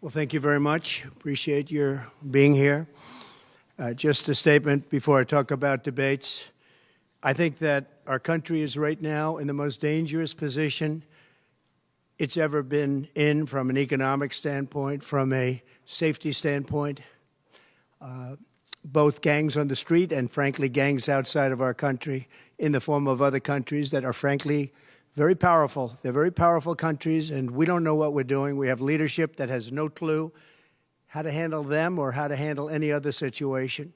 Well, thank you very much. Appreciate your being here. Just a statement before I talk about debates. I think that our country is right now in the most dangerous position it's ever been in from an economic standpoint, from a safety standpoint. Both gangs on the street and, frankly, gangs outside of our country in the form of other countries that are, frankly, very powerful. They're very powerful countries, and we don't know what we're doing. We have leadership that has no clue how to handle them or how to handle any other situation.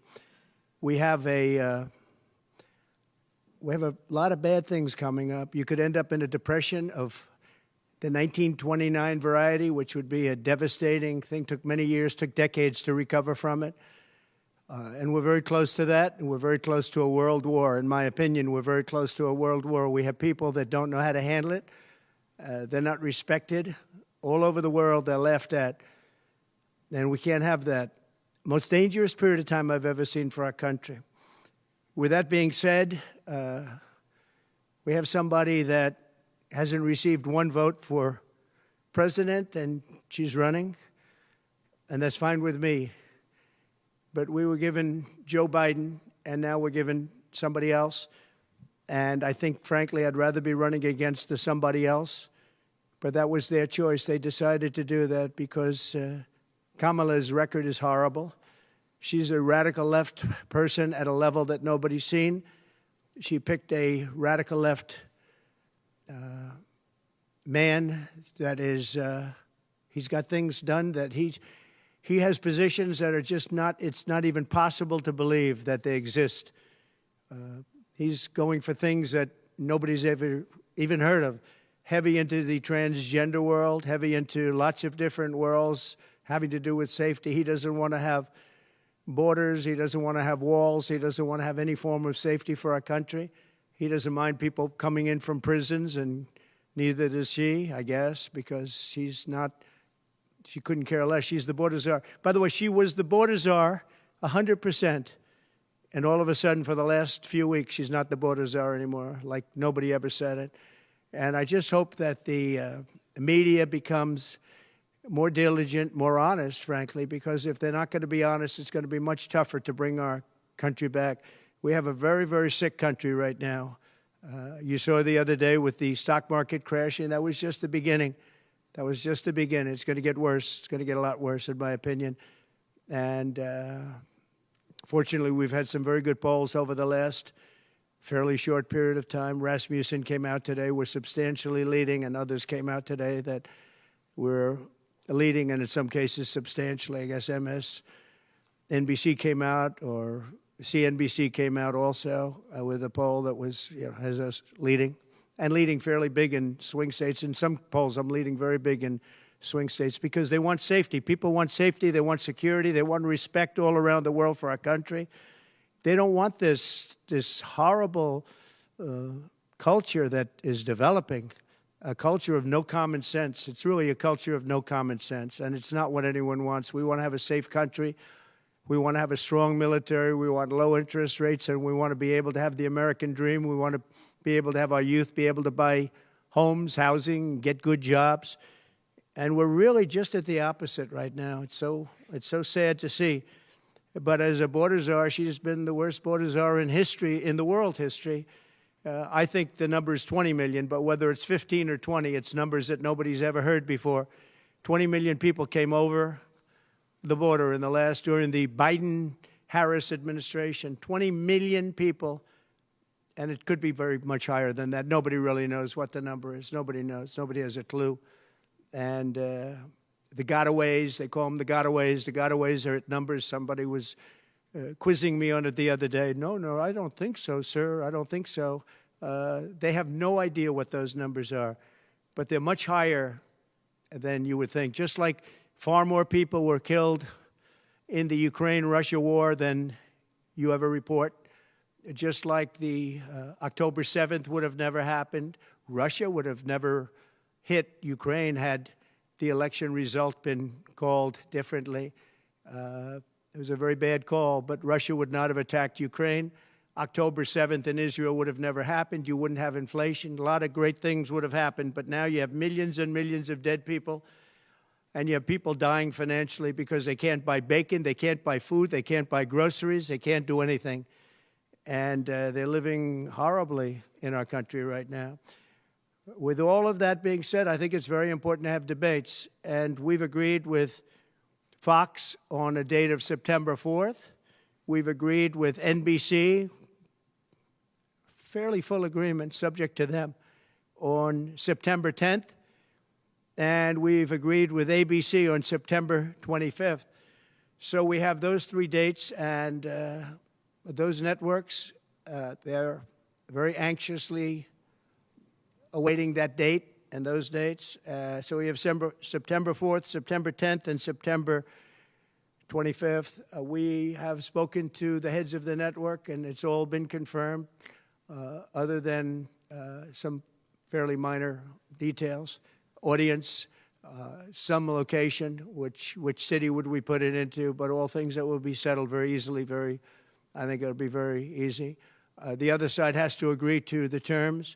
We have a lot of bad things coming up. You could end up in a depression of the 1929 variety, which would be a devastating thing. Took many years, took decades to recover from it. And we're very close to that, and we're very close to a world war. In my opinion, we're very close to a world war. We have people that don't know how to handle it. They're not respected. All over the world, they're laughed at. And we can't have that. Most dangerous period of time I've ever seen for our country. With that being said, we have somebody that hasn't received one vote for president, and she's running, and that's fine with me. But we were given Joe Biden, and now we're given somebody else. And I think, frankly, I'd rather be running against the somebody else. But that was their choice. They decided to do that because Kamala's record is horrible. She's a radical left person at a level that nobody's seen. She picked a radical left man that is, he's got things done that he has positions that are just not, it's not even possible to believe that they exist. He's going for things that nobody's ever even heard of. Heavy into the transgender world, heavy into lots of different worlds having to do with safety. He doesn't want to have borders. He doesn't want to have walls. He doesn't want to have any form of safety for our country. He doesn't mind people coming in from prisons, and neither does she, I guess, because she's not, she couldn't care less. She's the border czar. By the way, she was the border czar 100%. And all of a sudden, for the last few weeks, she's not the border czar anymore, like nobody ever said it. And I just hope that the media becomes more diligent, more honest, frankly, because if they're not going to be honest, it's going to be much tougher to bring our country back. We have a very, very sick country right now. You saw the other day with the stock market crashing. That was just the beginning. That was just the beginning. It's going to get worse. It's going to get a lot worse, in my opinion. And fortunately, we've had some very good polls over the last fairly short period of time. Rasmussen came out today. We're substantially leading, and others came out today that we're leading, and in some cases substantially. I guess MSNBC came out, or CNBC came out also with a poll that was, has us leading. And leading fairly big in swing states. In some polls, I'm leading very big in swing states because they want safety. People want safety. They want security. They want respect all around the world for our country. They don't want this horrible culture that is developing, a culture of no common sense. It's really a culture of no common sense, and it's not what anyone wants. We want to have a safe country. We want to have a strong military. We want low interest rates, and we want to be able to have the American dream. We want to be able to have our youth be able to buy homes, housing, get good jobs. And we're really just at the opposite right now. It's so sad to see. But as a border czar, she's been the worst border czar in history, in the world history. I think the number is 20 million, but whether it's 15 or 20, it's numbers that nobody's ever heard before. 20 million people came over the border during the Biden-Harris administration. 20 million people. And it could be very much higher than that. Nobody really knows what the number is. Nobody knows. Nobody has a clue. And the gotaways, they call them the gotaways. The gotaways are at numbers. Somebody was quizzing me on it the other day. No, I don't think so, sir. I don't think so. They have no idea what those numbers are. But they're much higher than you would think. Just like far more people were killed in the Ukraine-Russia war than you ever report. Just like the October 7th would have never happened, Russia would have never hit Ukraine had the election result been called differently. It was a very bad call, but Russia would not have attacked Ukraine. October 7th in Israel would have never happened. You wouldn't have inflation. A lot of great things would have happened, but now you have millions and millions of dead people. and you have people dying financially because they can't buy bacon, they can't buy food, they can't buy groceries, they can't do anything. And they're living horribly in our country right now. With all of that being said, I think it's very important to have debates. And we've agreed with Fox on a date of September 4th. We've agreed with NBC, fairly full agreement, subject to them, on September 10th. And we've agreed with ABC on September 25th. So we have those three dates, and those networks, they're very anxiously awaiting that date and those dates. So we have September 4th, September 10th, and September 25th. We have spoken to the heads of the network, and it's all been confirmed, other than some fairly minor details. Audience, some location, which city would we put it into, but all things that will be settled very easily, I think it'll be very easy. The other side has to agree to the terms.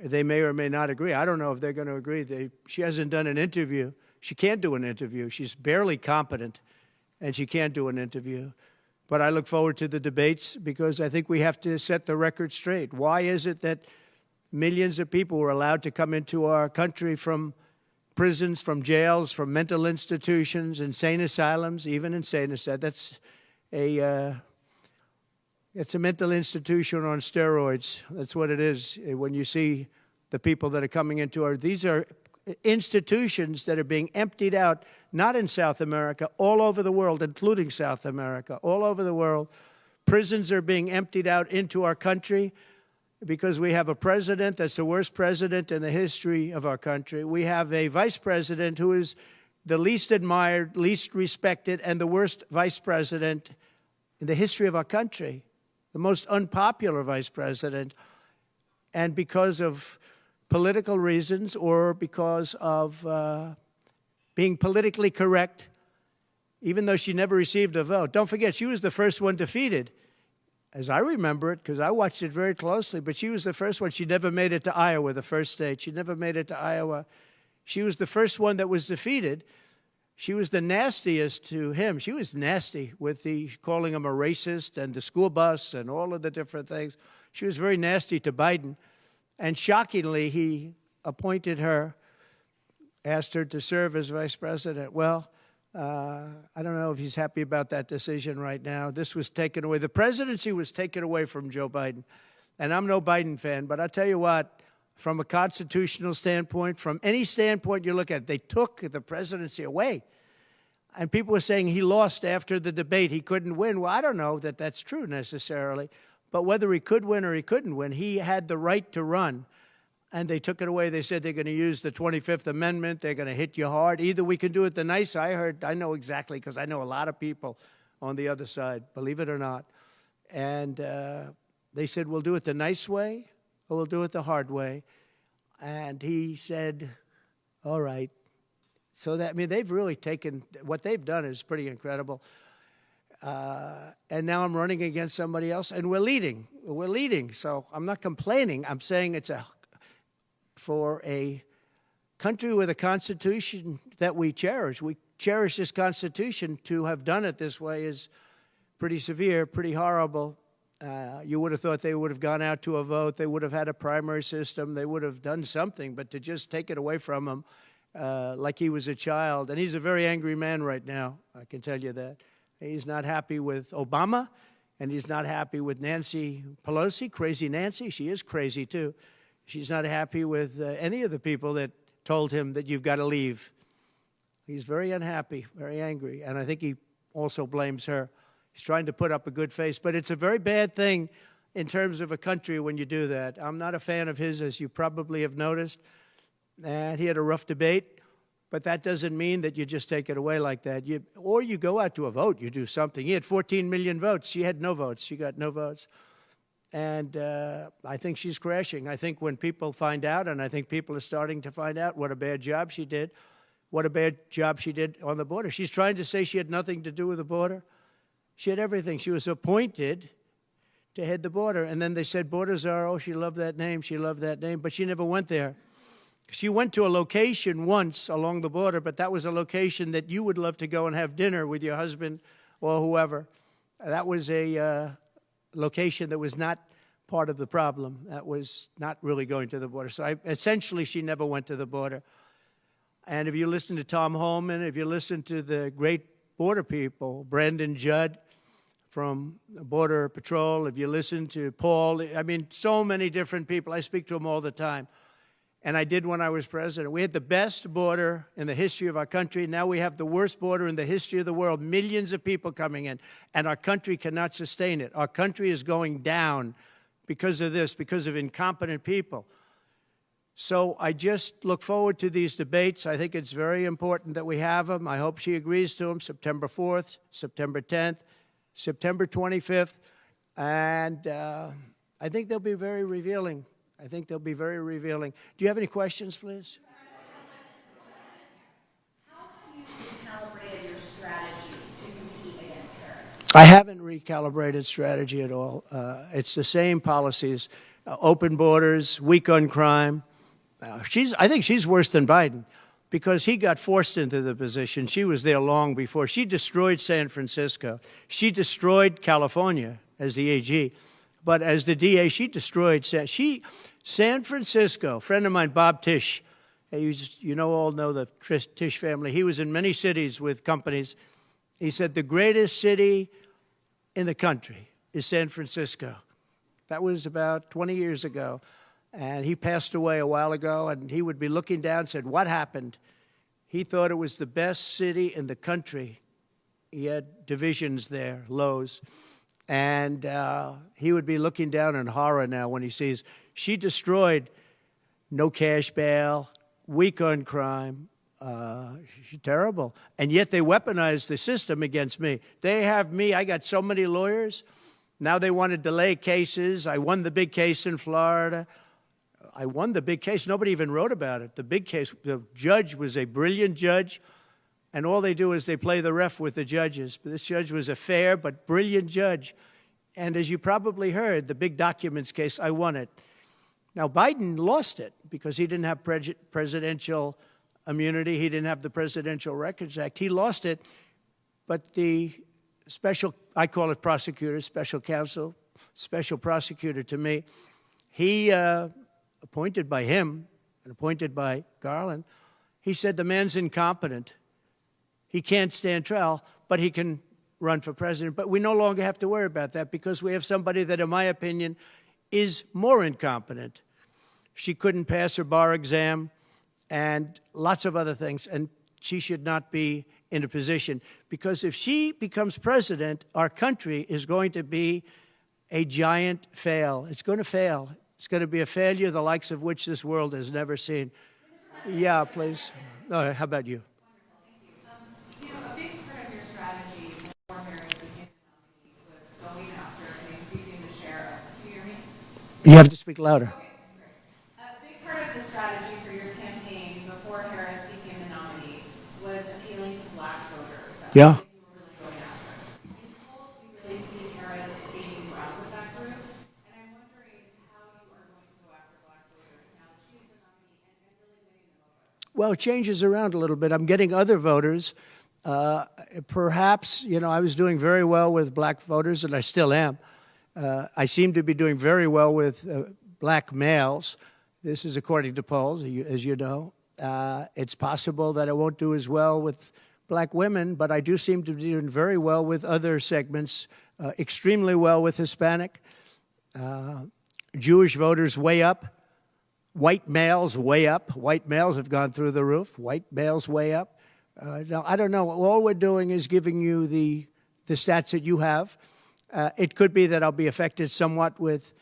They may or may not agree. I don't know if they're going to agree. She hasn't done an interview. She can't do an interview. She's barely competent, and she can't do an interview. But I look forward to the debates because I think we have to set the record straight. Why is it that millions of people were allowed to come into our country from prisons, from jails, from mental institutions, insane asylums, even insane asylums? It's a mental institution on steroids. That's what it is. When you see the people that are coming into these are institutions that are being emptied out, not in South America, all over the world, including South America, all over the world. Prisons are being emptied out into our country because we have a president that's the worst president in the history of our country. We have a vice president who is the least admired, least respected, and the worst vice president in the history of our country, the most unpopular vice president. And because of political reasons or because of being politically correct, even though she never received a vote. Don't forget, she was the first one defeated, as I remember it, because I watched it very closely, but she was the first one. She never made it to Iowa, the first state. She never made it to Iowa. She was the first one that was defeated. She was the nastiest to him. She was nasty with calling him a racist and the school bus and all of the different things. She was very nasty to Biden. And shockingly, he appointed her, asked her to serve as vice president. Well, I don't know if he's happy about that decision right now. This was taken away. The presidency was taken away from Joe Biden. And I'm no Biden fan, but I'll tell you what, from a constitutional standpoint, from any standpoint you look at, they took the presidency away. And people were saying he lost after the debate. He couldn't win. Well, I don't know that that's true necessarily. But whether he could win or he couldn't win, he had the right to run. And they took it away. They said they're going to use the 25th Amendment. They're going to hit you hard. Either we can do it the nice. I know exactly, because I know a lot of people on the other side, believe it or not. And they said, we'll do it the nice way or we'll do it the hard way. And he said, all right. So they've really taken, what they've done is pretty incredible. And now I'm running against somebody else, and we're leading. We're leading. So I'm not complaining. I'm saying for a country with a constitution that we cherish this constitution. To have done it this way is pretty severe, pretty horrible. You would have thought they would have gone out to a vote. They would have had a primary system. They would have done something. But to just take it away from him like he was a child. And he's a very angry man right now, I can tell you that. He's not happy with Obama, and he's not happy with Nancy Pelosi, crazy Nancy. She is crazy, too. She's not happy with any of the people that told him that you've got to leave. He's very unhappy, very angry, and I think he also blames her. He's trying to put up a good face, but it's a very bad thing in terms of a country when you do that. I'm not a fan of his, as you probably have noticed, and he had a rough debate, but that doesn't mean that you just take it away like that. Or you go out to a vote, you do something. He had 14 million votes. She had no votes. She got no votes. And I think she's crashing. I think when people find out, and I think people are starting to find out what a bad job she did, what a bad job she did on the border. She's trying to say she had nothing to do with the border. She had everything. She was appointed to head the border. And then they said Borders are, oh, she loved that name, but she never went there. She went to a location once along the border, but that was a location that you would love to go and have dinner with your husband or whoever. That was a location that was not part of the problem. That was not really going to the border. So essentially, she never went to the border. And if you listen to Tom Holman, if you listen to the great border people, Brandon Judd from Border Patrol, if you listen to Paul, I mean, so many different people. I speak to them all the time. And I did when I was president. We had the best border in the history of our country. Now we have the worst border in the history of the world. Millions of people coming in, and our country cannot sustain it. Our country is going down because of this, because of incompetent people. So I just look forward to these debates. I think it's very important that we have them. I hope she agrees to them, September 4th, September 10th, September 25th. And I think they'll be very revealing. I think they'll be very revealing. Do you have any questions, please? How have you recalibrated your strategy to compete against Harris? I haven't recalibrated strategy at all. It's the same policies, open borders, weak on crime. I think she's worse than Biden because he got forced into the position. She was there long before. She destroyed San Francisco. She destroyed California as the AG. But as the DA, she destroyed San Francisco. A friend of mine, Bob Tisch, all know the Tisch family. He was in many cities with companies. He said the greatest city in the country is San Francisco. That was about 20 years ago. And he passed away a while ago, and he would be looking down and said, what happened? He thought it was the best city in the country. He had divisions there, Lowe's. And he would be looking down in horror now when he sees she destroyed no cash bail, weak on crime. She's terrible. And yet they weaponized the system against me. They have me. I got so many lawyers. Now they want to delay cases. I won the big case in Florida. I won the big case. Nobody even wrote about it. The big case, the judge was a brilliant judge. And all they do is they play the ref with the judges. But this judge was a fair but brilliant judge. And as you probably heard, the big documents case, I won it. Now, Biden lost it because he didn't have presidential immunity. He didn't have the Presidential Records Act. He lost it. But the special, I call it prosecutor, special counsel, special prosecutor to me, he, appointed by him and appointed by Garland, he said the man's incompetent. He can't stand trial, but he can run for president. But we no longer have to worry about that because we have somebody that, in my opinion, is more incompetent. She couldn't pass her bar exam and lots of other things, and she should not be in a position. Because if she becomes president, our country is going to be a giant fail. It's going to fail. It's going to be a failure the likes of which this world has never seen. Yeah, please. No, how about you? A big part of your strategy before Harris became the nominee was going after and increasing the share of, do you hear me? You have to speak louder. Okay, great. A big part of the strategy for your campaign before Harris became the nominee was appealing to black voters. Yeah. You were really going after. In polls, we really see Harris gaining ground with that group. And I'm wondering how you are going to go after black voters now that she's the nominee and really winning them over. Well, it changes around a little bit. I'm getting other voters. Perhaps, I was doing very well with black voters, and I still am. I seem to be doing very well with black males. This is according to polls, as you know. It's possible that I won't do as well with black women, but I do seem to be doing very well with other segments, extremely well with Hispanic. Jewish voters way up. White males way up. White males have gone through the roof. White males way up. Now, I don't know. All we're doing is giving you the stats that you have. It could be that I'll be affected somewhat with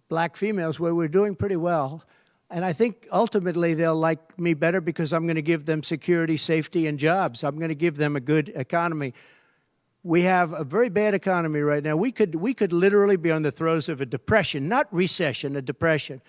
black females, where we're doing pretty well. And I think ultimately they'll like me better because I'm going to give them security, safety, and jobs. I'm going to give them a good economy. We have a very bad economy right now. We could literally be on the throes of a depression, not recession, a depression.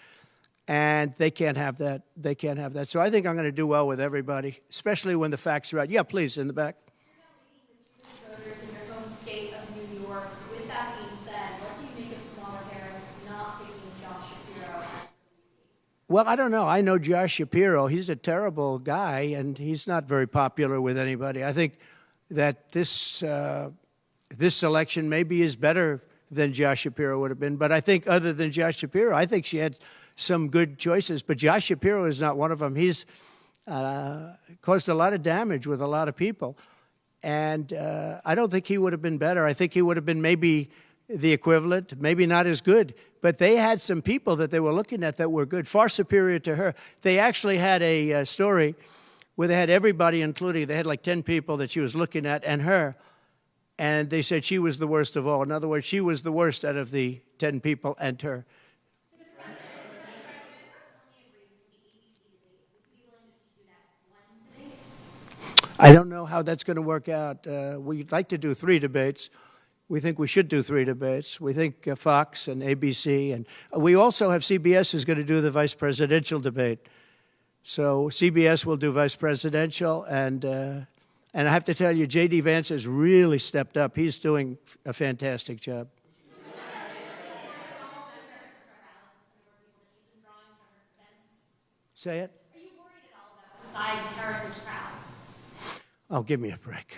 And they can't have that. They can't have that. So I think I'm going to do well with everybody, especially when the facts are out. Yeah, please, in the back. You're not leading the Jewish voters in your home state of New York. With that being said, what do you make of Kamala Harris not picking Josh Shapiro as her VP? Well, I don't know. I know Josh Shapiro. He's a terrible guy, and he's not very popular with anybody. I think that this election maybe is better than Josh Shapiro would have been. But I think other than Josh Shapiro, I think she had some good choices. But Josh Shapiro is not one of them. He's caused a lot of damage with a lot of people. And I don't think he would have been better. I think he would have been maybe the equivalent, maybe not as good. But they had some people that they were looking at that were good, far superior to her. They actually had a story where they had everybody, including, they had like 10 people that she was looking at and her. And they said she was the worst of all. In other words, she was the worst out of the 10 people and her. I don't know how that's going to work out. We'd like to do 3 debates. We think we should do 3 debates. We think Fox and ABC. And we also have CBS is going to do the vice presidential debate. So CBS will do vice presidential. And I have to tell you, J.D. Vance has really stepped up. He's doing a fantastic job. Say it. Are you worried at all about the size of Harris's crowds? Oh, give me a break.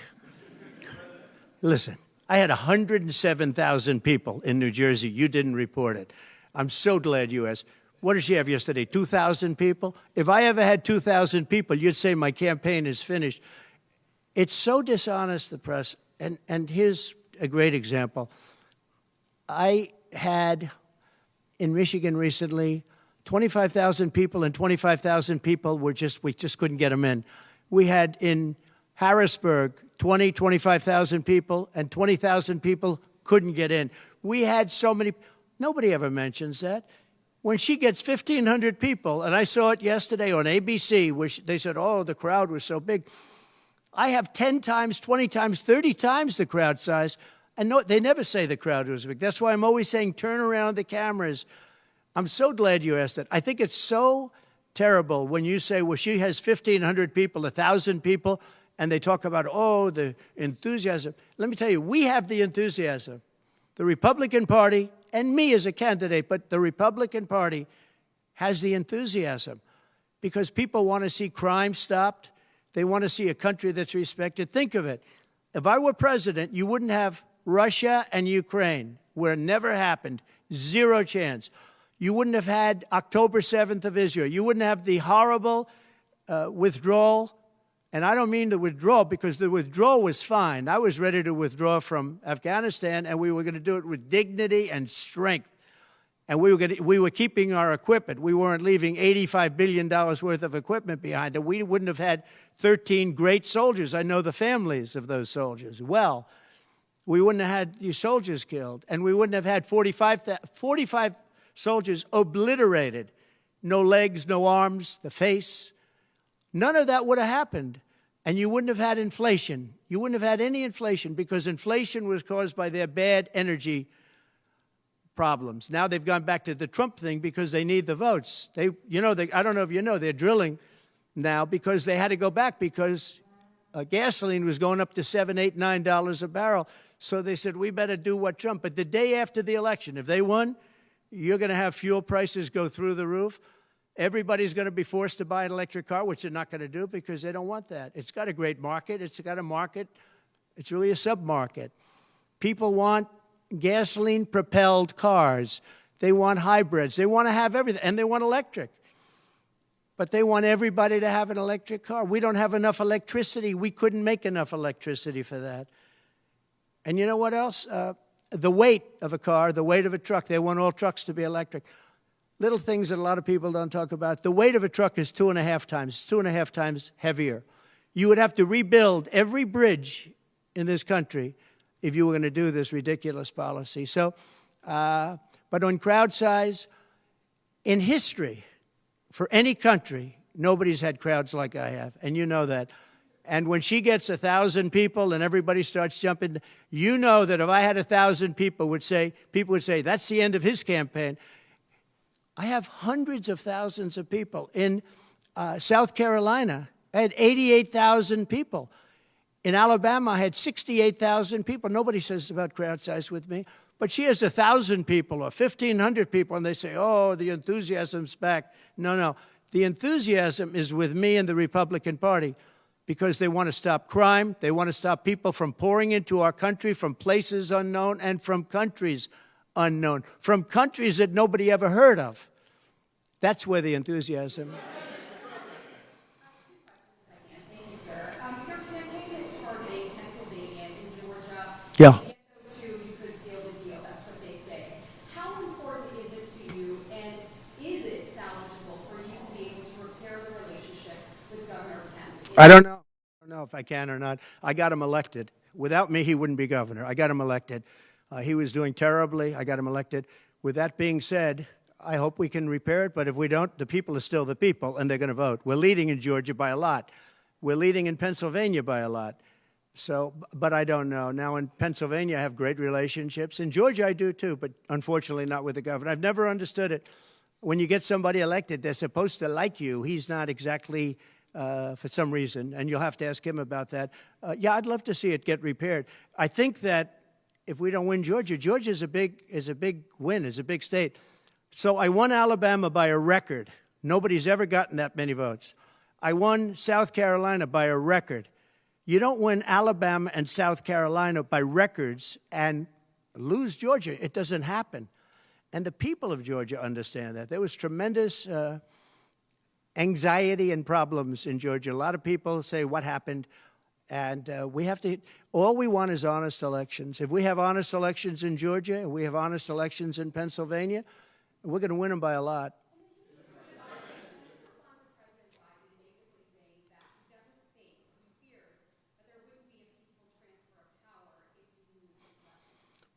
Listen, I had 107,000 people in New Jersey. You didn't report it. I'm so glad you asked. What did she have yesterday, 2,000 people? If I ever had 2,000 people, you'd say my campaign is finished. It's so dishonest, the press. And here's a great example. I had in Michigan recently 25,000 people, and 25,000 people we just couldn't get them in. We had in Harrisburg 25,000 people, and 20,000 people couldn't get in. We had so many. Nobody ever mentions that. When she gets 1,500 people, and I saw it yesterday on ABC, where they said, oh, the crowd was so big. I have 10 times, 20 times, 30 times the crowd size, and no, they never say the crowd was big. That's why I'm always saying turn around the cameras. I'm so glad you asked that. I think it's so terrible when you say, well, she has 1,500 people, 1,000 people, and they talk about, oh, the enthusiasm. Let me tell you, we have the enthusiasm. The Republican Party, and me as a candidate, but the Republican Party has the enthusiasm because people want to see crime stopped. They want to see a country that's respected. Think of it. If I were president, you wouldn't have Russia and Ukraine, where it never happened. 0 chance. You wouldn't have had October 7th of Israel. You wouldn't have the horrible withdrawal. And I don't mean the withdrawal because the withdrawal was fine. I was ready to withdraw from Afghanistan, and we were going to do it with dignity and strength. And we were keeping our equipment. We weren't leaving $85 billion worth of equipment behind. And we wouldn't have had 13 great soldiers. I know the families of those soldiers well. We wouldn't have had these soldiers killed. And we wouldn't have had 45 soldiers obliterated. No legs, no arms, the face. None of that would have happened. And you wouldn't have had inflation. You wouldn't have had any inflation because inflation was caused by their bad energy problems. Now they've gone back to the Trump thing because they need the votes. I don't know if you know, they're drilling now because they had to go back because gasoline was going up to $7, $8, $9 a barrel. So they said, we better do what Trump. But the day after the election, if they won, you're going to have fuel prices go through the roof. Everybody's going to be forced to buy an electric car, which they're not going to do because they don't want that. It's got a great market. It's got a market. It's really a sub-market. People want gasoline-propelled cars. They want hybrids. They want to have everything, and they want electric. But they want everybody to have an electric car. We don't have enough electricity. We couldn't make enough electricity for that. And you know what else? The weight of a car, the weight of a truck. They want all trucks to be electric. Little things that a lot of people don't talk about. The weight of a truck is 2.5 times. It's 2.5 times heavier. You would have to rebuild every bridge in this country if you were going to do this ridiculous policy. So, but on crowd size, in history, for any country, nobody's had crowds like I have, and you know that. And when she gets 1,000 people and everybody starts jumping, you know that if I had 1,000 people would say, that's the end of his campaign. I have hundreds of thousands of people. In South Carolina, I had 88,000 people. In Alabama, I had 68,000 people. Nobody says about crowd size with me. But she has 1,000 people or 1,500 people, and they say, oh, the enthusiasm's back. No, no. The enthusiasm is with me and the Republican Party because they want to stop crime. They want to stop people from pouring into our country from places unknown and from countries unknown, from countries that nobody ever heard of. That's where the enthusiasm is. Thank you, sir. Your campaign is targeting Pennsylvania and Georgia. Yeah. If those two, you could seal the deal. That's what they say. How important is it to you, and is it salvageable for you to be able to repair the relationship with Governor Kemp? I don't know. I don't know if I can or not. I got him elected. Without me, he wouldn't be governor. I got him elected. He was doing terribly. I got him elected. With that being said, I hope we can repair it, but if we don't, the people are still the people, and they're going to vote. We're leading in Georgia by a lot. We're leading in Pennsylvania by a lot. So, but I don't know. Now, in Pennsylvania, I have great relationships. In Georgia, I do too, but unfortunately not with the governor. I've never understood it. When you get somebody elected, they're supposed to like you. He's not exactly, for some reason, and you'll have to ask him about that. Yeah, I'd love to see it get repaired. I think that if we don't win Georgia, Georgia is a big win, is a big state. So I won Alabama by a record. Nobody's ever gotten that many votes. I won South Carolina by a record. You don't win Alabama and South Carolina by records and lose Georgia. It doesn't happen. And the people of Georgia understand that. There was tremendous anxiety and problems in Georgia. A lot of people say, what happened? And we have to, all we want is honest elections. If we have honest elections in Georgia, and we have honest elections in Pennsylvania, we're going to win them by a lot.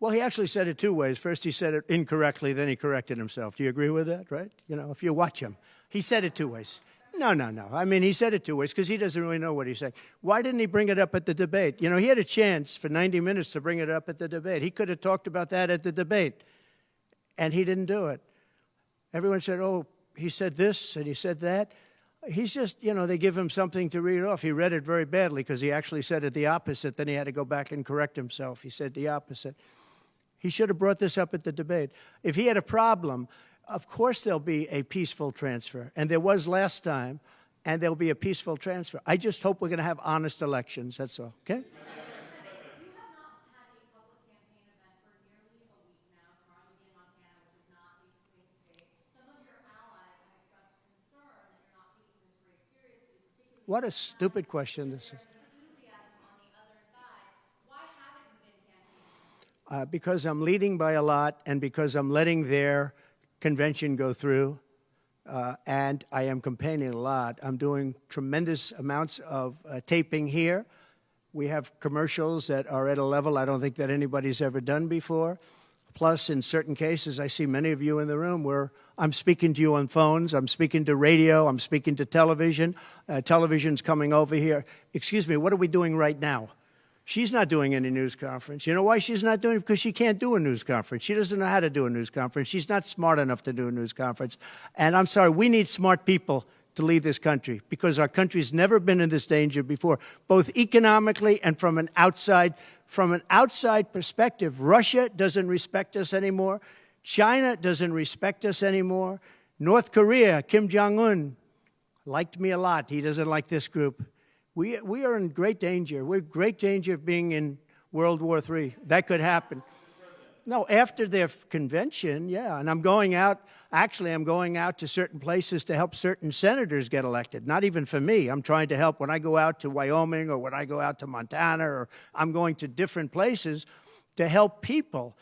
Well, he actually said it two ways. First, he said it incorrectly, then he corrected himself. Do you agree with that, right? You know, if you watch him, he said it two ways. No. I mean, he said it two ways because he doesn't really know what he's saying. Why didn't he bring it up at the debate? You know, he had a chance for 90 minutes to bring it up at the debate. He could have talked about that at the debate, and he didn't do it. Everyone said, oh, he said this and he said that. He's just, you know, they give him something to read off. He read it very badly because he actually said it the opposite. Then he had to go back and correct himself. He said the opposite. He should have brought this up at the debate. If he had a problem, of course there'll be a peaceful transfer. And there was last time, and there'll be a peaceful transfer. I just hope we're going to have honest elections. That's all, okay? What a stupid question this is. Because I'm leading by a lot and because I'm letting their convention go through, and I am campaigning a lot. I'm doing tremendous amounts of taping here. We have commercials that are at a level I don't think that anybody's ever done before. Plus, in certain cases, I see many of you in the room where I'm speaking to you on phones, I'm speaking to radio, I'm speaking to television. Television's coming over here. Excuse me, what are we doing right now? She's not doing any news conference. You know why she's not doing it? Because she can't do a news conference. She doesn't know how to do a news conference. She's not smart enough to do a news conference. And I'm sorry, we need smart people to lead this country because our country's never been in this danger before, both economically and from an outside perspective. Russia doesn't respect us anymore. China doesn't respect us anymore. North Korea, Kim Jong-un, liked me a lot. He doesn't like this group. We are in great danger. We're in great danger of being in World War III. That could happen. No, after their convention, yeah. And I'm going out, actually, I'm going out to certain places to help certain senators get elected. Not even for me. I'm trying to help when I go out to Wyoming or when I go out to Montana, or I'm going to different places to help people.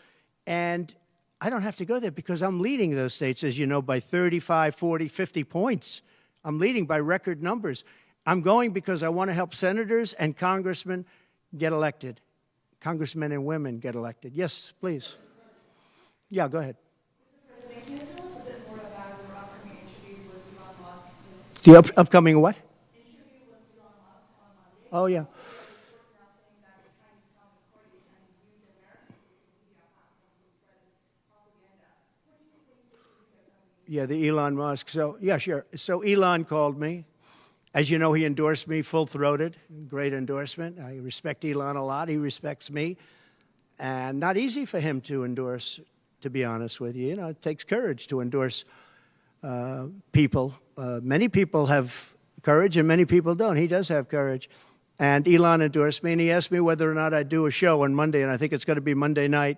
And I don't have to go there because I'm leading those states, as you know, by 35, 40, 50 points. I'm leading by record numbers. I'm going because I want to help senators and congressmen get elected. Congressmen and women get elected. Yes, please. Yeah, go ahead. Mr. President, can you tell us a bit more about your upcoming interview with Elon Musk? The upcoming what? Interview with Elon Musk on Monday. Oh, yeah. Yeah, the Elon Musk. So, yeah, sure. So Elon called me. As you know, he endorsed me full-throated. Great endorsement. I respect Elon a lot. He respects me. and not easy for him to endorse, to be honest with you. You know, it takes courage to endorse people. Many people have courage and many people don't. He does have courage. And Elon endorsed me, and he asked me whether or not I'd do a show on Monday, and I think it's going to be Monday night.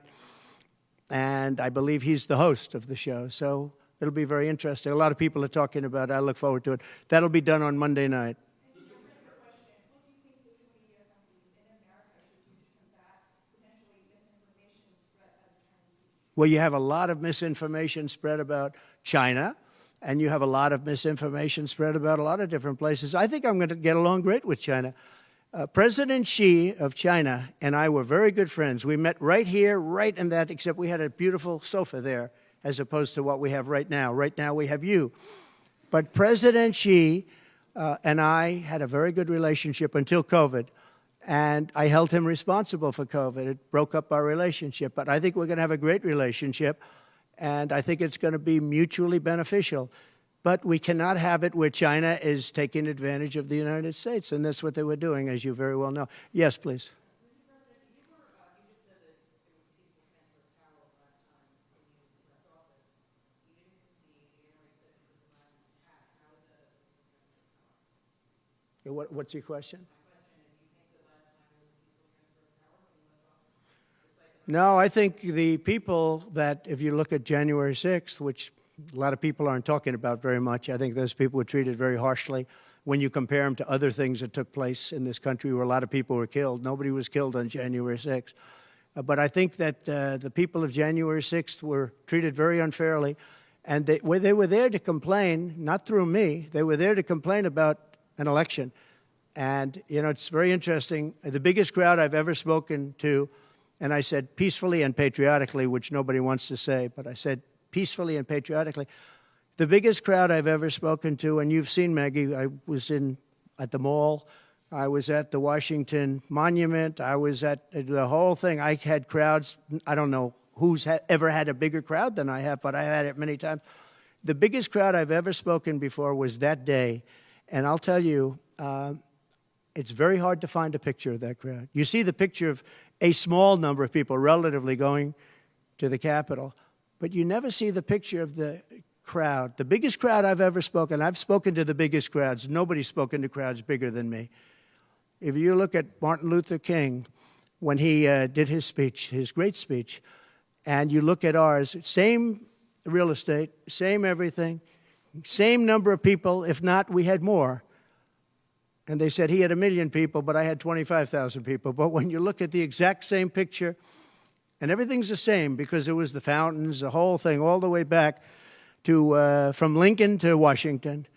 And I believe he's the host of the show, so it'll be very interesting. A lot of people are talking about it. I look forward to it. That'll be done on Monday night. And just a separate question, what do you think social media companies in America should do to combat potentially misinformation spread by the Chinese people? Well, you have a lot of misinformation spread about China, and you have a lot of misinformation spread about a lot of different places. I think I'm going to get along great with China. President Xi of China and I were very good friends. We met right here, right in that, except we had a beautiful sofa there, as opposed to what we have right now. Right now we have you. But President Xi and I had a very good relationship until COVID, and I held him responsible for COVID. It broke up our relationship, but I think we're going to have a great relationship, and I think it's going to be mutually beneficial. But we cannot have it where China is taking advantage of the United States, and that's what they were doing, as you very well know. Yes, please. Mr. President, you just said that it was a peaceful transfer of power last time when you left office. You didn't concede January 6th was a violent attack. How is that a peaceful transfer of power? What's your question? My question is, you think that last time it was a peaceful transfer of power when you left office? No, I think the people that, if you look at January 6th, which a lot of people aren't talking about very much, I think those people were treated very harshly when you compare them to other things that took place in this country where a lot of people were killed. Nobody was killed on January 6th. But I think that the people of January 6th were treated very unfairly, and they were there to complain, not through me, they were there to complain about an election. And, you know, it's very interesting. The biggest crowd I've ever spoken to, and I said peacefully and patriotically, which nobody wants to say, but I said peacefully and patriotically. The biggest crowd I've ever spoken to, and you've seen, Maggie, I was at the mall, I was at the Washington Monument, I was at the whole thing. I had crowds, I don't know who's ever had a bigger crowd than I have, but I had it many times. The biggest crowd I've ever spoken before was that day, and I'll tell you, it's very hard to find a picture of that crowd. You see the picture of a small number of people relatively going to the Capitol, but you never see the picture of the crowd. The biggest crowd I've ever spoken, I've spoken to the biggest crowds. Nobody's spoken to crowds bigger than me. If you look at Martin Luther King, when he did his speech, his great speech, and you look at ours, same real estate, same everything, same number of people, if not, we had more. And they said he had 1 million people, but I had 25,000 people. But when you look at the exact same picture, and everything's the same because it was the fountains, the whole thing, all the way back to from Lincoln to Washington,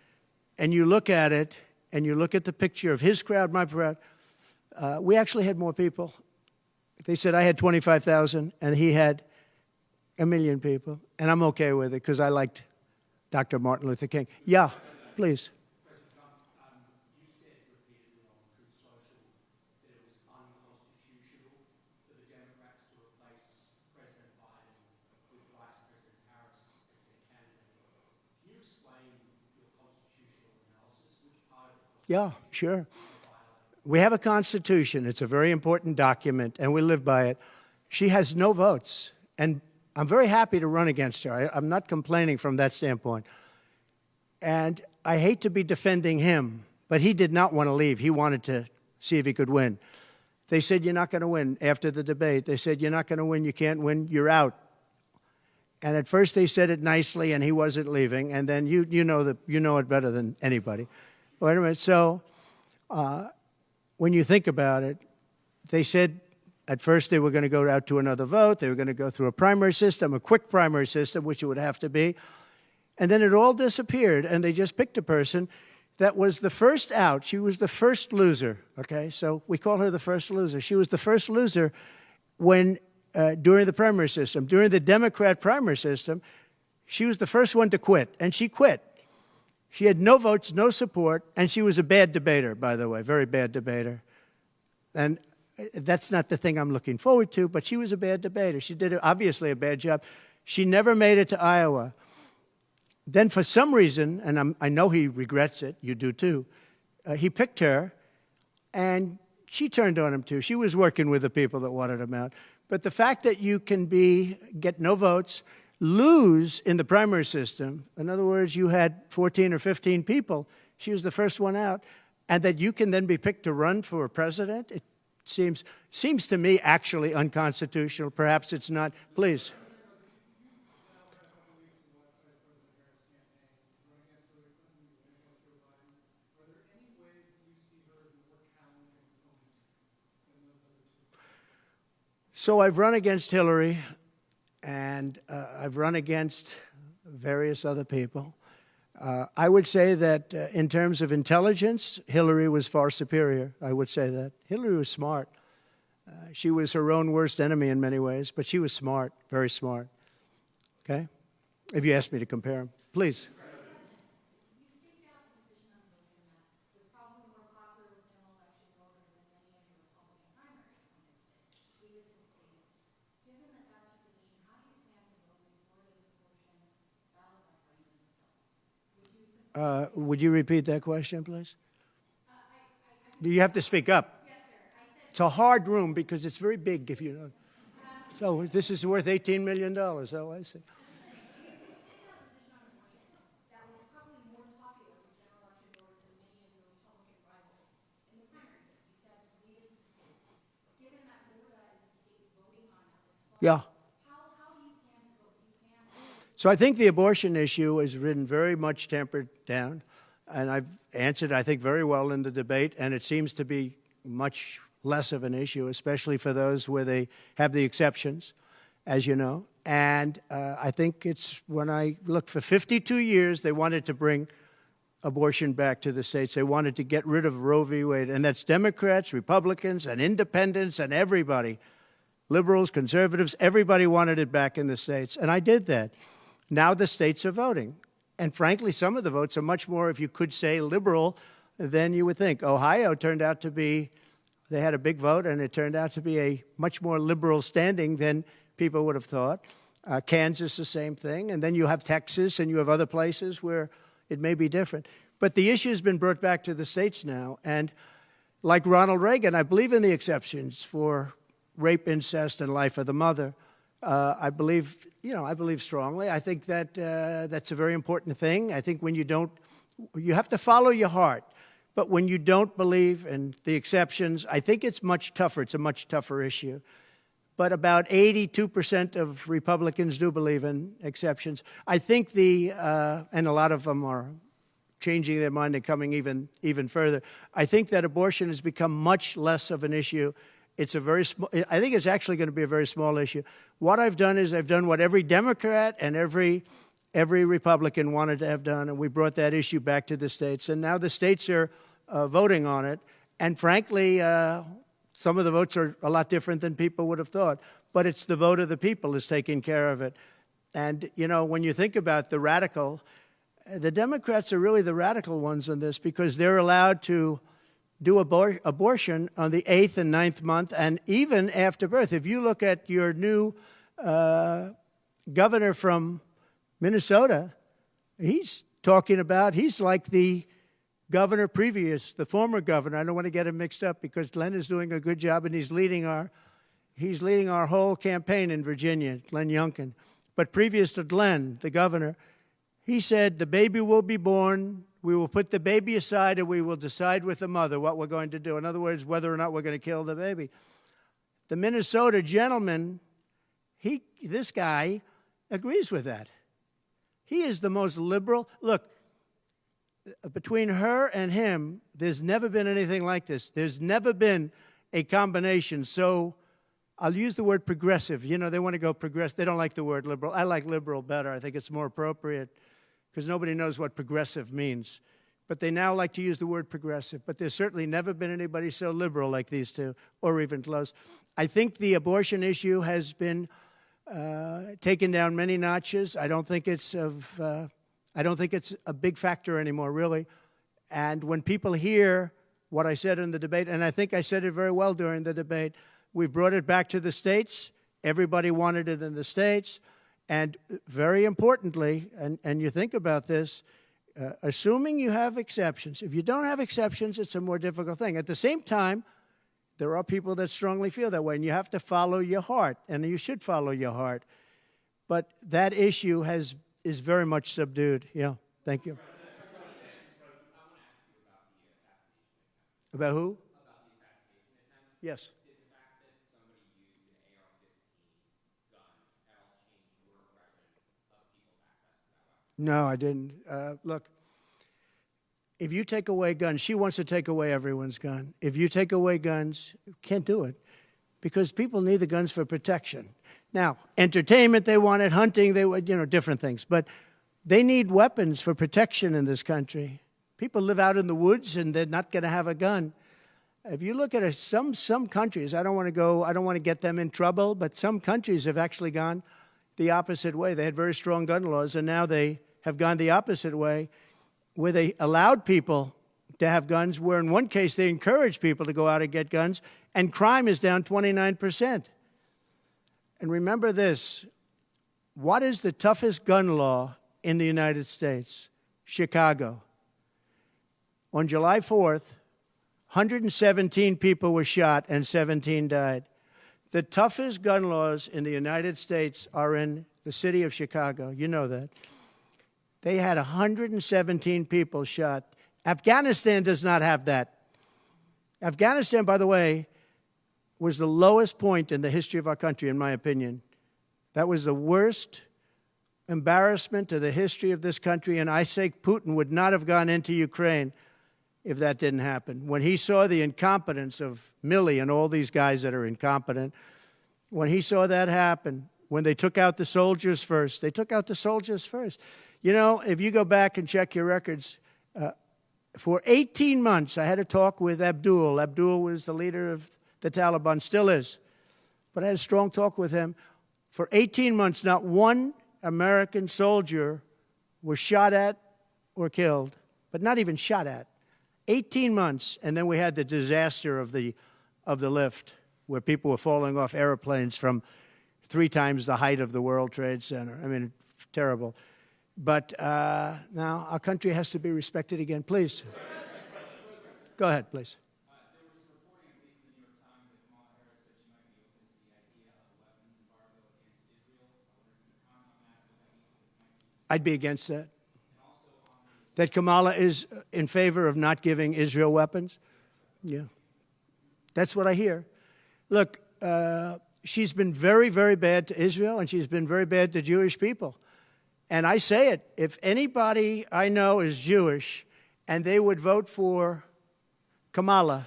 and you look at it, and you look at the picture of his crowd, my crowd, we actually had more people. They said I had 25,000, and he had 1 million people, and I'm okay with it because I liked Dr. Martin Luther King. Yeah, please. Yeah, sure. We have a Constitution. It's a very important document, and we live by it. She has no votes, and I'm very happy to run against her. I'm not complaining from that standpoint. And I hate to be defending him, but he did not want to leave. He wanted to see if he could win. They said, you're not going to win. After the debate, they said, you're not going to win, you can't win, you're out. And at first they said it nicely, and he wasn't leaving, and then you know it better than anybody. Wait a minute. So when you think about it, they said at first they were going to go out to another vote. They were going to go through a primary system, a quick primary system, which it would have to be. And then it all disappeared, and they just picked a person that was the first out. She was the first loser, okay? So we call her the first loser. She was the first loser when during the primary system. During the Democrat primary system, she was the first one to quit, and she quit. She had no votes, no support, and she was a bad debater, by the way, very bad debater. And that's not the thing I'm looking forward to, but she was a bad debater. She did obviously a bad job. She never made it to Iowa. Then for some reason, and I know he regrets it, you do too, he picked her, and she turned on him too. She was working with the people that wanted him out. But the fact that you can get no votes, lose in the primary system, in other words, you had 14 or 15 people, she was the first one out, and that you can then be picked to run for president, it seems to me actually unconstitutional. Perhaps it's not. Please. So I've run against Hillary, and I've run against various other people. I would say that in terms of intelligence, Hillary was far superior. I would say that. Hillary was smart. She was her own worst enemy in many ways, but she was smart, very smart. Okay? If you ask me to compare them, please. Would you repeat that question, please? You have to speak up. Yes, sir. It's a hard room because it's very big, if you know. So this is worth $18 million. Oh, I see. Yeah. So I think the abortion issue has been very much tempered down, and I've answered, I think, very well in the debate, and it seems to be much less of an issue, especially for those where they have the exceptions, as you know. And I think it's when I look for 52 years, they wanted to bring abortion back to the states. They wanted to get rid of Roe v. Wade, and that's Democrats, Republicans, and independents, and everybody, liberals, conservatives, everybody wanted it back in the states, and I did that. Now the states are voting. And frankly, some of the votes are much more, if you could say, liberal than you would think. Ohio turned out to be, they had a big vote, and it turned out to be a much more liberal standing than people would have thought. Kansas, the same thing. And then you have Texas, and you have other places where it may be different. But the issue has been brought back to the states now. And like Ronald Reagan, I believe in the exceptions for rape, incest, and life of the mother. I believe strongly. I think that that's a very important thing. I think when you have to follow your heart. But when you don't believe in the exceptions, I think it's much tougher. It's a much tougher issue. But about 82% of Republicans do believe in exceptions. I think and a lot of them are changing their mind and coming even further. I think that abortion has become much less of an issue. It's a very small, I think it's actually going to be a very small issue. What I've done is I've done what every Democrat and every Republican wanted to have done, and we brought that issue back to the states. And now the states are voting on it. And frankly, some of the votes are a lot different than people would have thought. But it's the vote of the people is taking care of it. And, when you think about the Democrats are really the radical ones on this because they're allowed to do abortion on the 8th and 9th month, and even after birth. If you look at your new governor from Minnesota, he's like the governor previous, the former governor. I don't want to get him mixed up because Glenn is doing a good job, and he's leading our whole campaign in Virginia, Glenn Youngkin. But previous to Glenn, the governor, he said the baby will be born. We will put the baby aside, and we will decide with the mother what we're going to do. In other words, whether or not we're going to kill the baby. The Minnesota gentleman, this guy agrees with that. He is the most liberal. Look, between her and him, there's never been anything like this. There's never been a combination. So I'll use the word progressive. They want to go progressive. They don't like the word liberal. I like liberal better. I think it's more appropriate, because nobody knows what progressive means. But they now like to use the word progressive. But there's certainly never been anybody so liberal like these two, or even close. I think the abortion issue has been taken down many notches. I don't think it's a big factor anymore, really. And when people hear what I said in the debate, and I think I said it very well during the debate, we brought it back to the states. Everybody wanted it in the states. And very importantly, and you think about this, assuming you have exceptions. If you don't have exceptions, it's a more difficult thing. At the same time, There are people that strongly feel that way, and you have to follow your heart, and you should follow your heart. But that issue is very much subdued. Yeah, thank you. About who? About the assassination attempt. Yes. Did the fact that somebody used an AR-15 gun at all change your impression of people's access to that weapon? No, I didn't. Look, if you take away guns, she wants to take away everyone's gun. If you take away guns, you can't do it because people need the guns for protection. Now, entertainment, they want it, hunting, they want, different things. But they need weapons for protection in this country. People live out in the woods, and they're not going to have a gun. If you look at some countries, I don't want to get them in trouble, but some countries have actually gone the opposite way. They had very strong gun laws, and now they have gone the opposite way, where they allowed people to have guns, where in one case they encouraged people to go out and get guns, and crime is down 29%. And remember this, what is the toughest gun law in the United States? Chicago. On July 4th, 117 people were shot and 17 died. The toughest gun laws in the United States are in the city of Chicago. You know that. They had 117 people shot. Afghanistan does not have that. Afghanistan, by the way, was the lowest point in the history of our country, in my opinion. That was the worst embarrassment to the history of this country, and I say Putin would not have gone into Ukraine if that didn't happen. When he saw the incompetence of Milley and all these guys that are incompetent, when he saw that happen, when they took out the soldiers first, they took out the soldiers first. If you go back and check your records, for 18 months, I had a talk with Abdul. Abdul was the leader of the Taliban, still is. But I had a strong talk with him. For 18 months, not one American soldier was shot at or killed, but not even shot at. 18 months, and then we had the disaster of the lift, where people were falling off airplanes from 3 times the height of the World Trade Center. I mean, terrible. But now our country has to be respected again. Please. Go ahead, please. There was reporting, I believe, in the New York Times that Kamala Harris said she might be open to the idea of a weapons embargo against Israel. I wonder if you could comment on that. What that means. I'd be against that. That Kamala is in favor of not giving Israel weapons? Yeah. That's what I hear. Look, she's been very, very bad to Israel, and she's been very bad to Jewish people. And I say it, if anybody I know is Jewish and they would vote for Kamala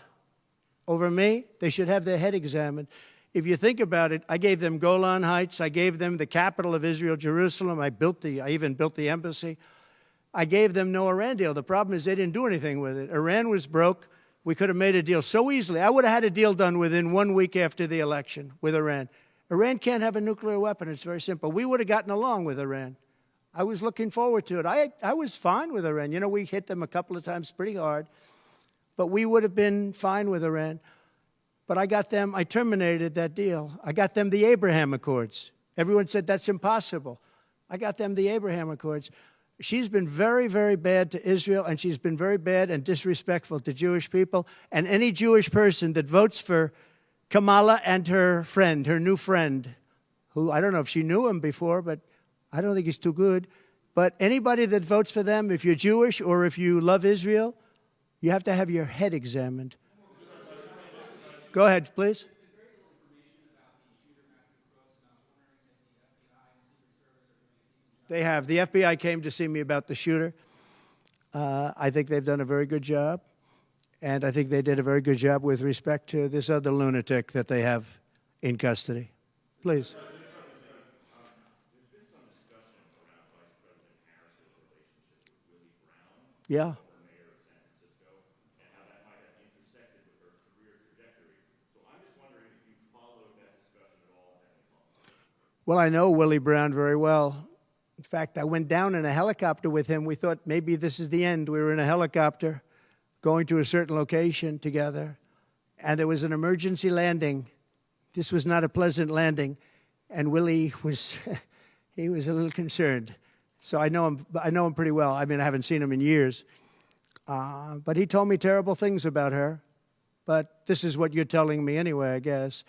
over me, they should have their head examined. If you think about it, I gave them Golan Heights. I gave them the capital of Israel, Jerusalem. I even built the embassy. I gave them no Iran deal. The problem is they didn't do anything with it. Iran was broke. We could have made a deal so easily. I would have had a deal done within 1 week after the election with Iran. Iran can't have a nuclear weapon. It's very simple. We would have gotten along with Iran. I was looking forward to it. I was fine with Iran. We hit them a couple of times pretty hard, but we would have been fine with Iran. But I terminated that deal. I got them the Abraham Accords. Everyone said that's impossible. I got them the Abraham Accords. She's been very, very bad to Israel, and she's been very bad and disrespectful to Jewish people. And any Jewish person that votes for Kamala and her friend, her new friend, who I don't know if she knew him before, but I don't think he's too good. But anybody that votes for them, if you're Jewish or if you love Israel, you have to have your head examined. Go ahead, please. They have. The FBI came to see me about the shooter. I think they've done a very good job. And I think they did a very good job with respect to this other lunatic that they have in custody. Please. There's been some discussion around Vice President Harris's relationship with Willie Brown, yeah. former mayor of San Francisco, and how that might have intersected with her career trajectory. So I'm just wondering if you followed that discussion at all at any point. Well, I know Willie Brown very well. In fact, I went down in a helicopter with him. We thought maybe this is the end. We were in a helicopter going to a certain location together, and there was an emergency landing. This was not a pleasant landing, and Willie was, he was a little concerned. So I know him pretty well. I mean, I haven't seen him in years, but he told me terrible things about her, But this is what you're telling me anyway, I guess.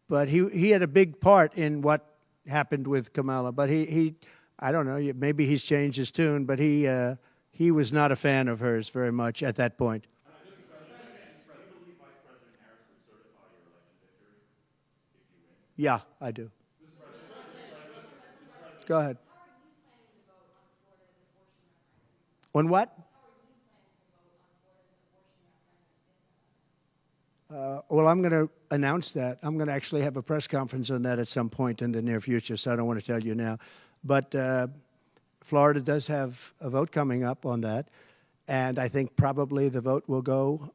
But he had a big part in what happened with Kamala. But I don't know, maybe he's changed his tune, but he was not a fan of hers very much at that point. Do you believe Vice President Harris would certify your election victory if you win? Yeah, I do. Go ahead. How are you planning to vote on Florida's abortion referendum? On what? How are you planning to vote on Florida's abortion referendum? Well, I'm going to announce that. I'm going to actually have a press conference on that at some point in the near future, so I don't want to tell you now. But Florida does have a vote coming up on that, and I think probably the vote will go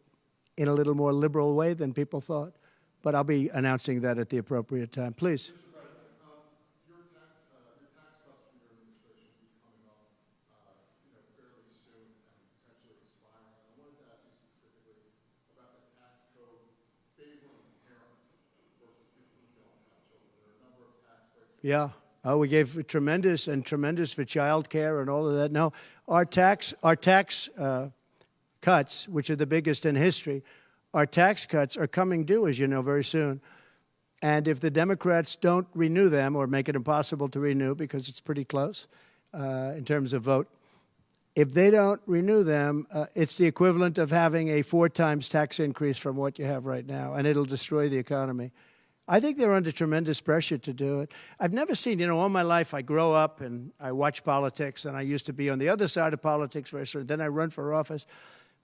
in a little more liberal way than people thought. But I'll be announcing that at the appropriate time. Please. Your tax cuts from your administration will be coming up, fairly soon and potentially expiring. And I wanted to ask you specifically about the tax code favoring parents versus people who don't have children. There are a number of tax breaks. Yeah. Oh, we gave tremendous for child care and all of that. No, our tax cuts, which are the biggest in history, our tax cuts are coming due, as you know, very soon. And if the Democrats don't renew them or make it impossible to renew because it's pretty close in terms of vote, if they don't renew them, it's the equivalent of having a 4 times tax increase from what you have right now, and it'll destroy the economy. I think they're under tremendous pressure to do it. I've never seen, all my life I grow up and I watch politics, and I used to be on the other side of politics first, then I run for office.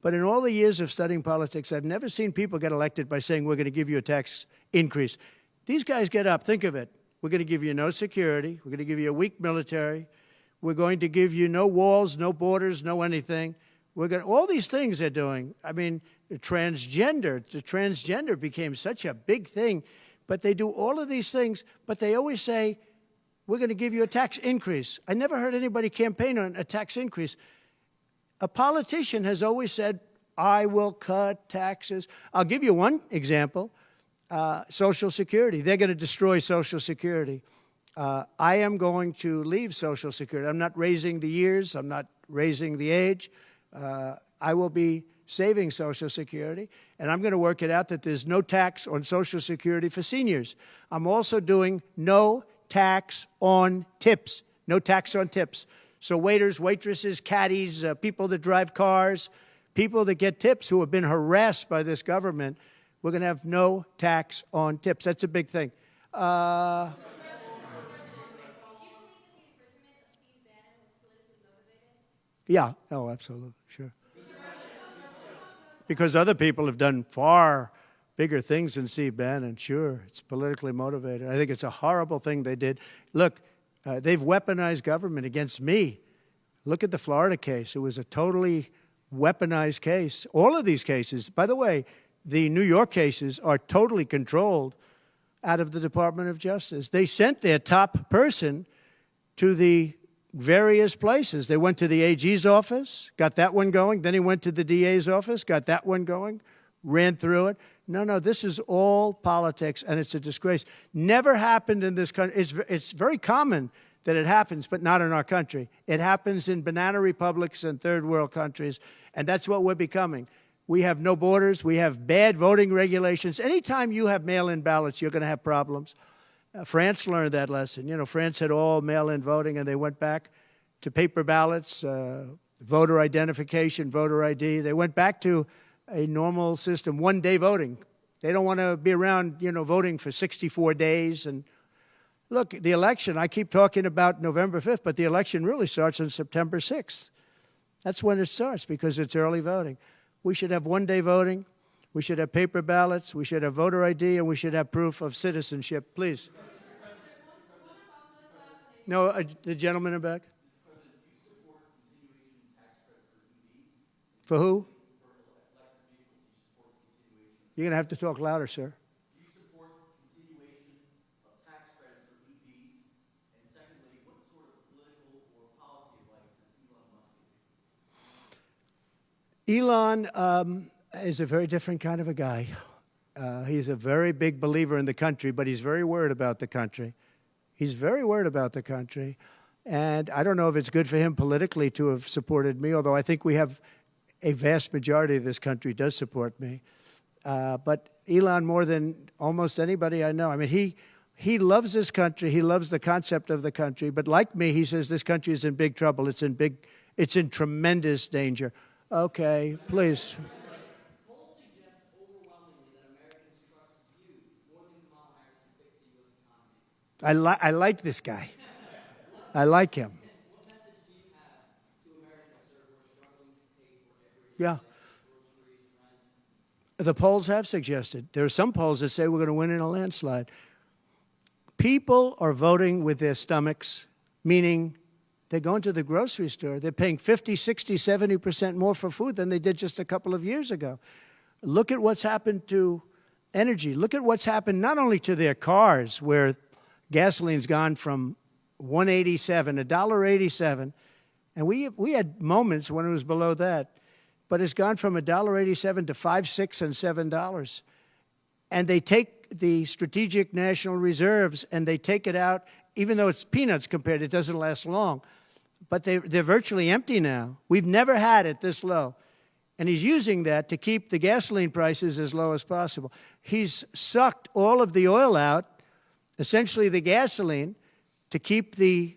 But in all the years of studying politics, I've never seen people get elected by saying, we're going to give you a tax increase. These guys get up, think of it. We're going to give you no security. We're going to give you a weak military. We're going to give you no walls, no borders, no anything. All these things they're doing. I mean, the transgender became such a big thing. But they do all of these things, but they always say, we're going to give you a tax increase. I never heard anybody campaign on a tax increase. A politician has always said, I will cut taxes. I'll give you one example, Social Security. They're going to destroy Social Security. I am going to leave Social Security. I'm not raising the years. I'm not raising the age. I will be saving Social Security, and I'm going to work it out that there's no tax on Social Security for seniors. I'm also doing no tax on tips, no tax on tips. So waiters, waitresses, caddies, people that drive cars, people that get tips who have been harassed by this government, we're going to have no tax on tips. That's a big thing. Yeah, oh, absolutely, sure. Because other people have done far bigger things than Steve Bannon. Sure, it's politically motivated. I think it's a horrible thing they did. Look, they've weaponized government against me. Look at the Florida case. It was a totally weaponized case. All of these cases, by the way, the New York cases are totally controlled out of the Department of Justice. They sent their top person to the various places. They went to the AG's office, got that one going. Then he went to the DA's office, got that one going, ran through it. No, this is all politics, and it's a disgrace. Never happened in this country. It's very common that it happens, but not in our country. It happens in banana republics and third world countries, and that's what we're becoming. We have no borders. We have bad voting regulations. Anytime you have mail-in ballots, you're going to have problems. France learned that lesson. France had all mail-in voting, and they went back to paper ballots, voter identification, voter ID. They went back to a normal system, one-day voting. They don't want to be around, voting for 64 days. And look, the election, I keep talking about November 5th, but the election really starts on September 6th. That's when it starts because it's early voting. We should have one-day voting. We should have paper ballots. We should have voter ID, and we should have proof of citizenship. Please. No, the gentleman in back. For who? You're going to have to talk louder, sir. Do you support continuation of tax credits for EVs? And secondly, what sort of political or policy advice does Elon Musk give you? Elon is a very different kind of a guy. He's a very big believer in the country, but he's very worried about the country. He's very worried about the country. And I don't know if it's good for him politically to have supported me, although I think we have a vast majority of this country does support me. But Elon, more than almost anybody I know, I mean, he loves this country. He loves the concept of the country. But like me, he says this country is in big trouble. It's in tremendous danger. Okay, please. Polls suggest overwhelmingly that Americans trust you more than Kamala Harris to fix the U.S. economy. I like this guy. I like him. What message do you have to Americans, sir, who are struggling to pay for everyday Yeah. groceries, rent? The polls have suggested. There are some polls that say we're going to win in a landslide. People are voting with their stomachs, meaning they're going to the grocery store. They're paying 50, 60, 70% more for food than they did just a couple of years ago. Look at what's happened to energy. Look at what's happened not only to their cars, where gasoline's gone from $1.87, $1.87, and we had moments when it was below that, but it's gone from $1.87 to $5, $6, and $7. And they take the strategic national reserves and they take it out, even though it's peanuts compared, it doesn't last long. But they're virtually empty now. We've never had it this low. And he's using that to keep the gasoline prices as low as possible. He's sucked all of the oil out, essentially the gasoline, to keep the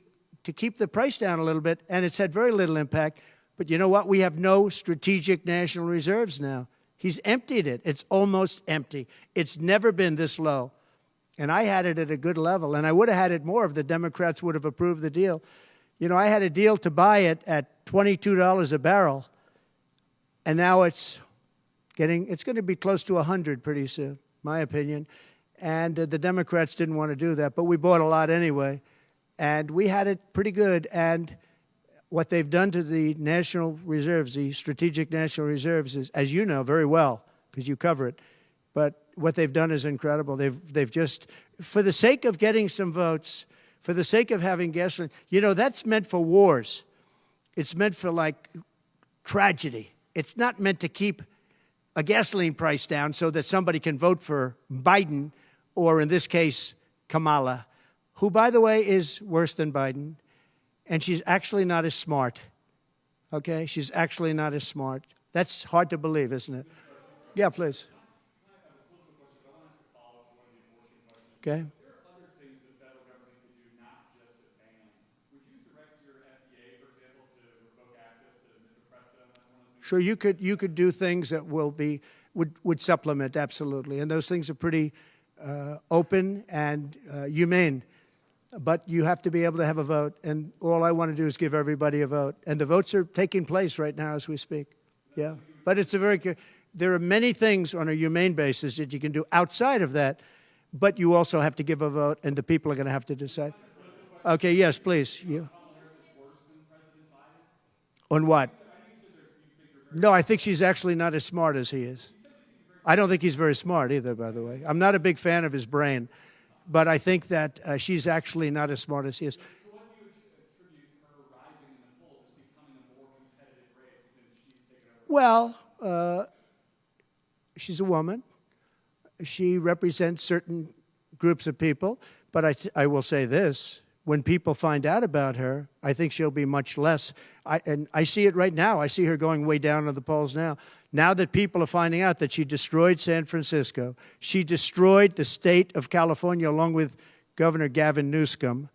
price down a little bit, and it's had very little impact. But you know what? We have no strategic national reserves now. He's emptied it. It's almost empty. It's never been this low. And I had it at a good level, and I would have had it more if the Democrats would have approved the deal. You know, I had a deal to buy it at $22 a barrel, and now it's going to be close to 100 pretty soon, my opinion. And the Democrats didn't want to do that, but we bought a lot anyway. And we had it pretty good. And what they've done to the national reserves, the strategic national reserves, is, as you know very well, because you cover it, but what they've done is incredible. They've just, for the sake of getting some votes, for the sake of having gasoline, you know, that's meant for wars. It's meant for, like, tragedy. It's not meant to keep a gasoline price down so that somebody can vote for Biden, or in this case, Kamala, who, by the way, is worse than Biden. And she's actually not as smart, okay? She's actually not as smart. That's hard to believe, isn't it? Yeah, please. Okay. There are other things the federal government could do, not just a ban. Would you direct your FDA, for example, to revoke access to mifepristone? That's one of the things. Sure, you could do things that would supplement, absolutely. And those things are pretty open and humane. But you have to be able to have a vote, and all I want to do is give everybody a vote. And the votes are taking place right now as we speak. Yeah, but it's there are many things on a humane basis that you can do outside of that, but you also have to give a vote, and the people are going to have to decide. Okay, yes, please. You. On what? No, I think she's actually not as smart as he is. I don't think he's very smart either, by the way. I'm not a big fan of his brain. But I think that she's actually not as smart as he is. So what do you attribute her rising in the polls as becoming a more competitive race since she's taken over? Well, she's a woman. She represents certain groups of people. But I will say this. When people find out about her, I think she'll be much less. And I see it right now. I see her going way down in the polls now. Now that people are finding out that she destroyed San Francisco, she destroyed the state of California along with Governor Gavin Newsom.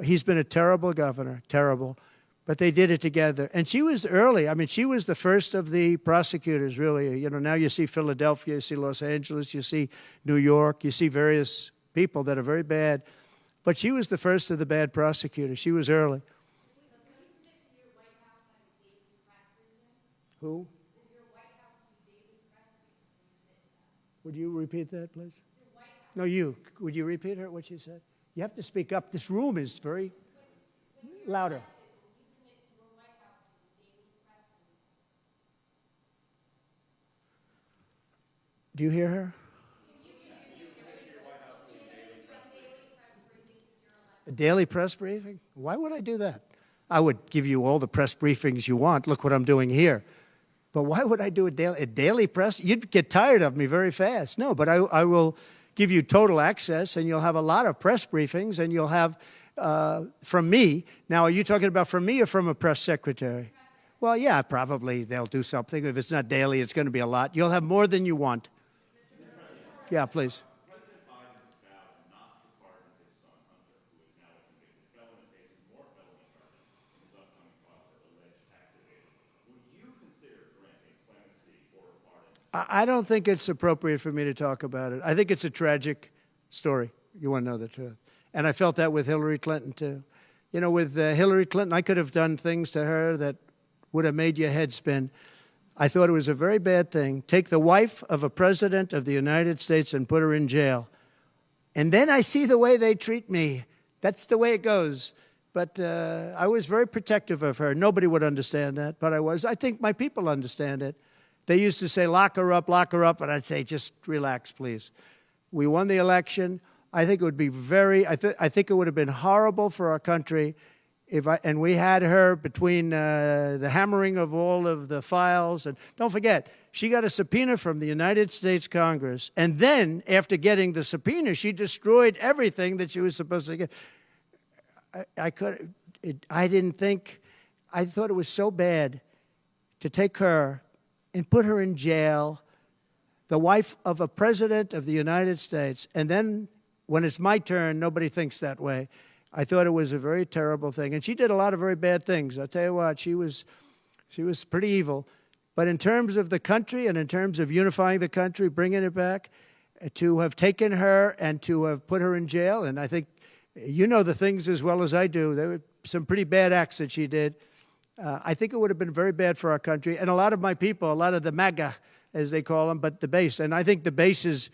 He's been a terrible governor, terrible. But they did it together. And she was early. I mean, she was the first of the prosecutors, really. You know, now you see Philadelphia, you see Los Angeles, you see New York, you see various people that are very bad. But she was the first of the bad prosecutors. She was early. Who? Would you repeat that, please? No, you. Would you repeat her, what she said? You have to speak up. This room is very louder. Do you hear her? A daily press briefing? Why would I do that? I would give you all the press briefings you want. Look what I'm doing here. But why would I do a daily press? You'd get tired of me very fast. No, but I will give you total access, and you'll have a lot of press briefings, and you'll have from me. Now, are you talking about from me or from a press secretary? Well, yeah, probably they'll do something. If it's not daily, it's going to be a lot. You'll have more than you want. Yeah, please. President Biden vowed not to pardon his son Hunter, who is now a convicted felon and faces more felony charges in his upcoming trial for alleged tax evasion. Would you consider granting clemency or a pardon? I don't think it's appropriate for me to talk about it. I think it's a tragic story. You want to know the truth. And I felt that with Hillary Clinton, too. You know, with Hillary Clinton, I could have done things to her that would have made your head spin. I thought it was a very bad thing. Take the wife of a president of the United States and put her in jail. And then I see the way they treat me. That's the way it goes. But I was very protective of her. Nobody would understand that, but I was. I think my people understand it. They used to say, lock her up, and I'd say, just relax, please. We won the election. I think it would be I think it would have been horrible for our country and we had her between the hammering of all of the files. And don't forget, she got a subpoena from the United States Congress. And then, after getting the subpoena, she destroyed everything that she was supposed to get. I thought it was so bad to take her and put her in jail, the wife of a president of the United States, and then when it's my turn, nobody thinks that way. I thought it was a very terrible thing. And she did a lot of very bad things. I'll tell you what, she was pretty evil. But in terms of the country and in terms of unifying the country, bringing it back, to have taken her and to have put her in jail, and I think you know the things as well as I do. There were some pretty bad acts that she did. I think it would have been very bad for our country. And a lot of my people, a lot of the MAGA, as they call them, but the base. And I think the base is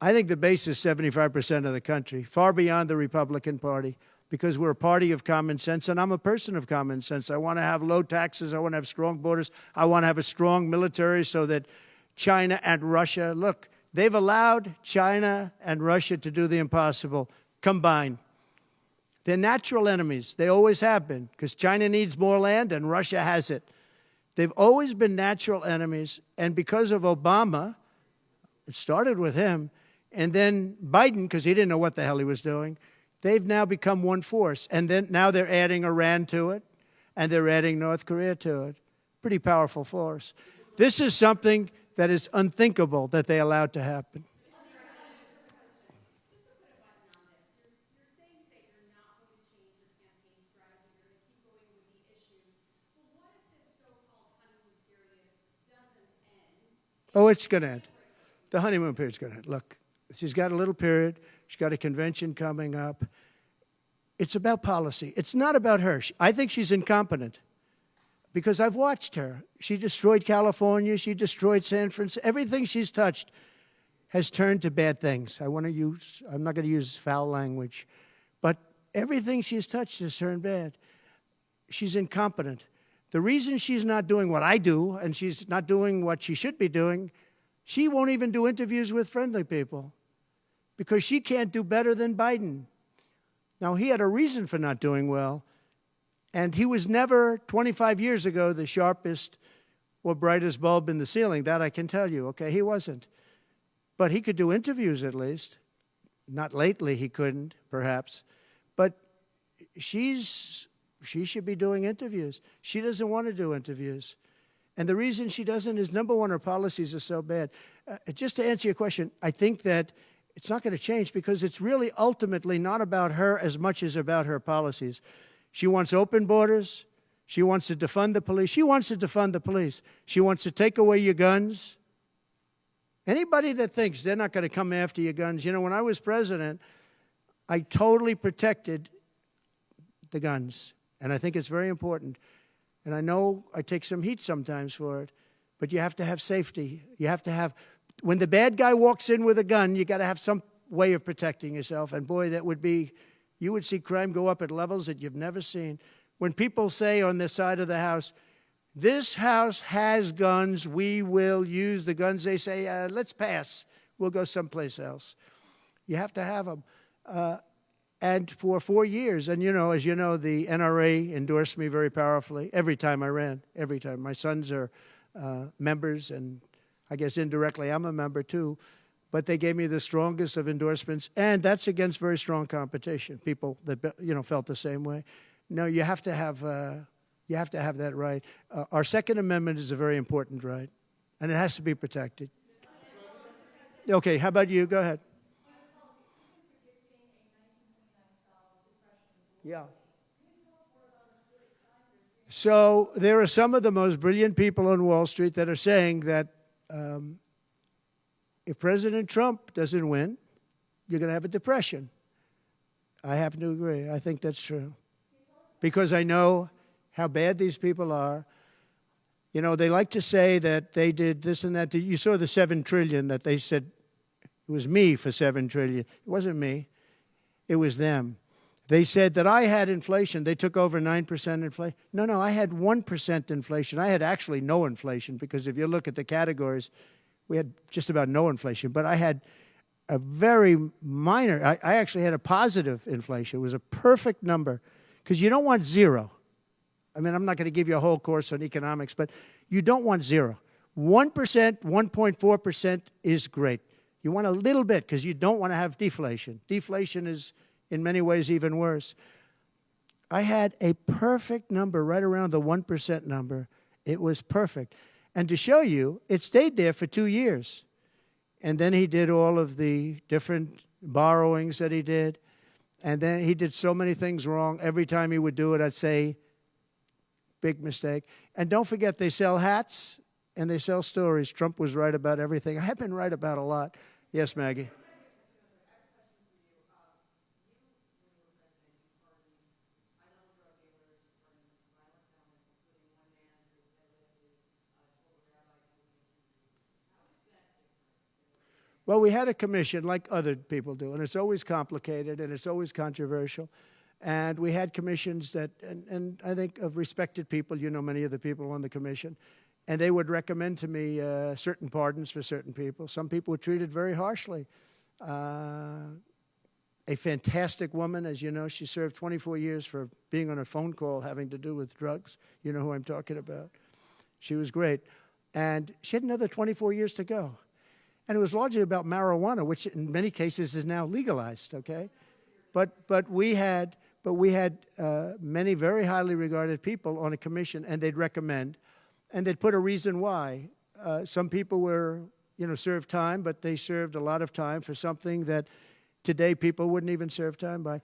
75% of the country, far beyond the Republican Party, because we're a party of common sense, and I'm a person of common sense. I want to have low taxes. I want to have strong borders. I want to have a strong military so that China and Russia, look, they've allowed China and Russia to do the impossible combined. They're natural enemies. They always have been, because China needs more land and Russia has it. They've always been natural enemies, and because of Obama, it started with him, and then Biden, because he didn't know what the hell he was doing, they've now become one force. And then now they're adding Iran to it, and they're adding North Korea to it. Pretty powerful force. This is something that is unthinkable that they allowed to happen. Oh, it's going to end. The honeymoon period's going to end. Look, she's got a little period. She's got a convention coming up. It's about policy. It's not about her. I think she's incompetent because I've watched her. She destroyed California. She destroyed San Francisco. Everything she's touched has turned to bad things. I'm not going to use foul language, but everything she's touched has turned bad. She's incompetent. The reason she's not doing what I do and she's not doing what she should be doing, she won't even do interviews with friendly people because she can't do better than Biden. Now, he had a reason for not doing well, and he was never, 25 years ago, the sharpest or brightest bulb in the ceiling. That I can tell you, okay? He wasn't. But he could do interviews at least. Not lately, he couldn't, perhaps. But she should be doing interviews. She doesn't want to do interviews. And the reason she doesn't is, number one, her policies are so bad. Just to answer your question, I think that it's not going to change because it's really ultimately not about her as much as about her policies. She wants open borders. She wants to defund the police. She wants to defund the police. She wants to take away your guns. Anybody that thinks they're not going to come after your guns, you know, when I was president, I totally protected the guns. And I think it's very important. And I know I take some heat sometimes for it, but you have to have safety. You have to have, when the bad guy walks in with a gun, you got to have some way of protecting yourself. And boy, that would be, you would see crime go up at levels that you've never seen. When people say on this side of the house, this house has guns, we will use the guns, they say, let's pass. We'll go someplace else. You have to have them. And for 4 years, and you know, as you know, the NRA endorsed me very powerfully every time I ran, every time. My sons are members, and I guess indirectly I'm a member too. But they gave me the strongest of endorsements, and that's against very strong competition. People that felt the same way. No, you have to have that right. Our Second Amendment is a very important right, and it has to be protected. Okay, how about you? Go ahead. Yeah. So there are some of the most brilliant people on Wall Street that are saying that if President Trump doesn't win, you're going to have a depression. I happen to agree. I think that's true. Because I know how bad these people are. You know, they like to say that they did this and that. You saw the $7 trillion that they said it was me for $7 trillion. It wasn't me. It was them. They said that I had inflation. They took over 9% inflation. No, I had 1% inflation. I had actually no inflation because if you look at the categories, we had just about no inflation. But I had a very minor, I actually had a positive inflation. It was a perfect number because you don't want zero. I mean, I'm not going to give you a whole course on economics, but you don't want zero. 1%, 1.4% is great. You want a little bit because you don't want to have deflation. Deflation is, in many ways, even worse. I had a perfect number right around the 1% number. It was perfect. And to show you, it stayed there for 2 years. And then he did all of the different borrowings that he did. And then he did so many things wrong. Every time he would do it, I'd say, big mistake. And don't forget, they sell hats and they sell stories. Trump was right about everything. I've been right about a lot. Yes, Maggie. Well, we had a commission like other people do, and it's always complicated and it's always controversial. And we had commissions that, and I think of respected people, you know many of the people on the commission, and they would recommend to me certain pardons for certain people. Some people were treated very harshly. A fantastic woman, as you know, she served 24 years for being on a phone call having to do with drugs. You know who I'm talking about. She was great. And she had another 24 years to go. And it was largely about marijuana, which in many cases is now legalized, okay? But we had many very highly regarded people on a commission, and they'd recommend, and they'd put a reason why. Some people were, served time, but they served a lot of time for something that today people wouldn't even serve time by.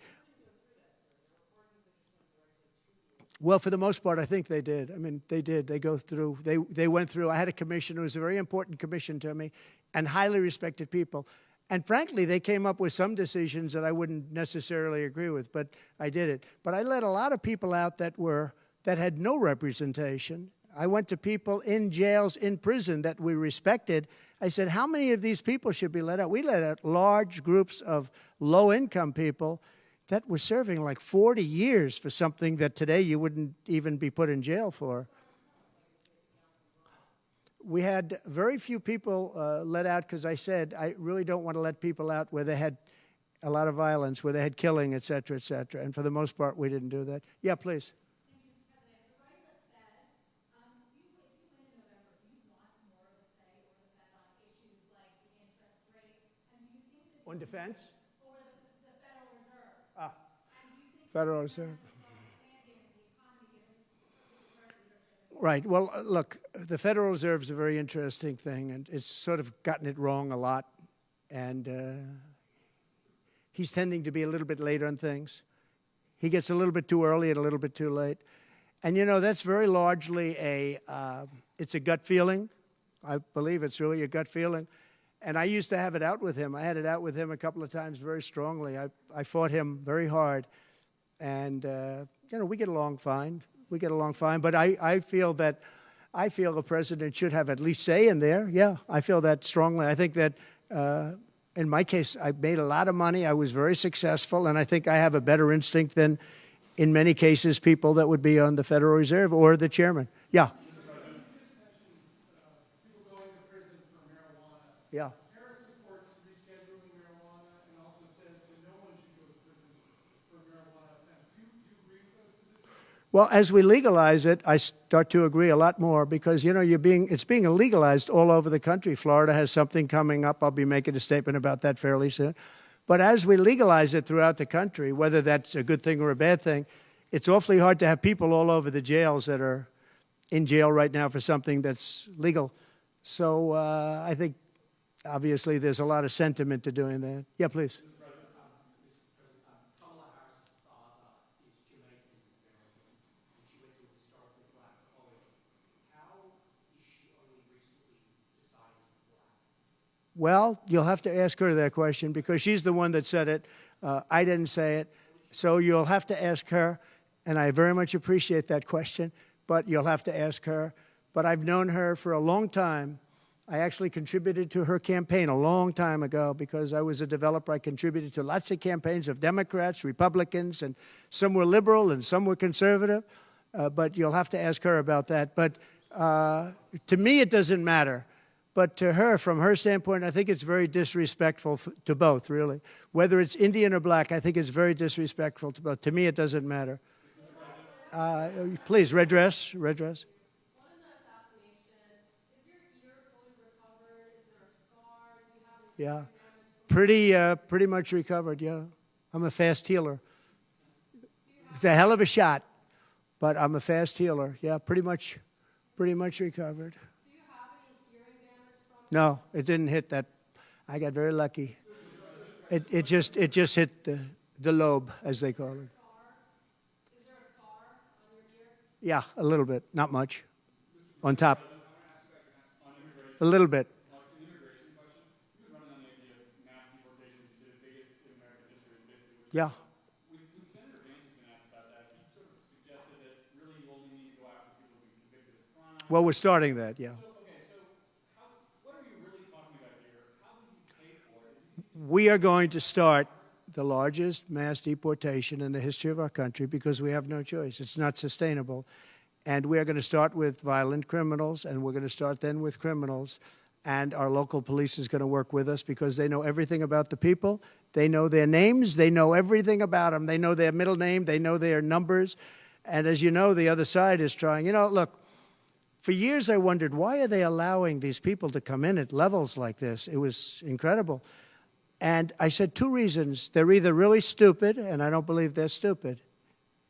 Well, for the most part, I think they did. I mean, they did. They go through. They went through. I had a commission. It was a very important commission to me, and highly respected people. And frankly, they came up with some decisions that I wouldn't necessarily agree with, but I did it. But I let a lot of people out that had no representation. I went to people in jails, in prison that we respected. I said, how many of these people should be let out? We let out large groups of low-income people that were serving like 40 years for something that today you wouldn't even be put in jail for. We had very few people let out because I said I really don't want to let people out where they had a lot of violence, where they had killing, et cetera, et cetera. And for the most part, we didn't do that. Yeah, please. Thank you, Mr. President. Regarding the Fed, if you win in November, do you want more of a say over the Fed on issues like the interest rate? And do you think that On defense? or the Federal Reserve? Ah, And do you think Federal Reserve. expanding the economy given the current leadership? Right. Well, look, the Federal Reserve is a very interesting thing, and it's sort of gotten it wrong a lot. And he's tending to be a little bit late on things. He gets a little bit too early and a little bit too late. And, that's very largely it's a gut feeling. I believe it's really a gut feeling. And I used to have it out with him. I had it out with him a couple of times very strongly. I fought him very hard. And, we get along fine. We get along fine. But I feel the president should have at least say in there. Yeah, I feel that strongly. I think that in my case, I made a lot of money. I was very successful. And I think I have a better instinct than, in many cases, people that would be on the Federal Reserve or the chairman. Yeah. People going to prison for marijuana. Yeah. Harris supports rescheduling marijuana and also says that no one should go to prison for marijuana offense. Do you agree with those positions? Well, as we legalize it, I start to agree a lot more because, it's being illegalized all over the country. Florida has something coming up. I'll be making a statement about that fairly soon. But as we legalize it throughout the country, whether that's a good thing or a bad thing, it's awfully hard to have people all over the jails that are in jail right now for something that's legal. So I think obviously, there's a lot of sentiment to doing that. Yeah, please. Kamala Harris's father is Jamaican American, and she went to a historically black college. How is she only recently deciding to be black? Well, you'll have to ask her that question because she's the one that said it. I didn't say it. So you'll have to ask her, and I very much appreciate that question, but you'll have to ask her. But I've known her for a long time. I actually contributed to her campaign a long time ago because I was a developer. I contributed to lots of campaigns of Democrats, Republicans, and some were liberal and some were conservative. But you'll have to ask her about that. But to me, it doesn't matter. But to her, from her standpoint, I think it's very disrespectful to both, really. Whether it's Indian or black, I think it's very disrespectful to both. To me, it doesn't matter. Please, red dress, red dress. One in the assassination, is your ear fully recovered? Is there a scar? Do you have any Yeah, damage? pretty much recovered, yeah. I'm a fast healer. It's a hell of a shot, but I'm a fast healer. Yeah, pretty much recovered. Do you have any hearing damage from it? No, it didn't hit that. I got very lucky. It just hit the lobe, as they call it. Is there a scar on your ear? Yeah, a little bit, not much. On top. A little bit. An immigration question. You've been running on the idea of mass deportation. You said the biggest in American history, basically. Yeah. When Senator Vance has been asked about that, he sort of suggested that really you only need to go after people who've been convicted of crime. Well, we're starting that, yeah. So what are you really talking about here? How will you pay for it? We are going to start the largest mass deportation in the history of our country because we have no choice. It's not sustainable. And we are going to start with violent criminals, and we're going to start then with criminals. And our local police is going to work with us because they know everything about the people. They know their names. They know everything about them. They know their middle name. They know their numbers. And as you know, the other side is trying. You know, look, for years I wondered, why are they allowing these people to come in at levels like this? It was incredible. And I said two reasons. They're either really stupid, and I don't believe they're stupid,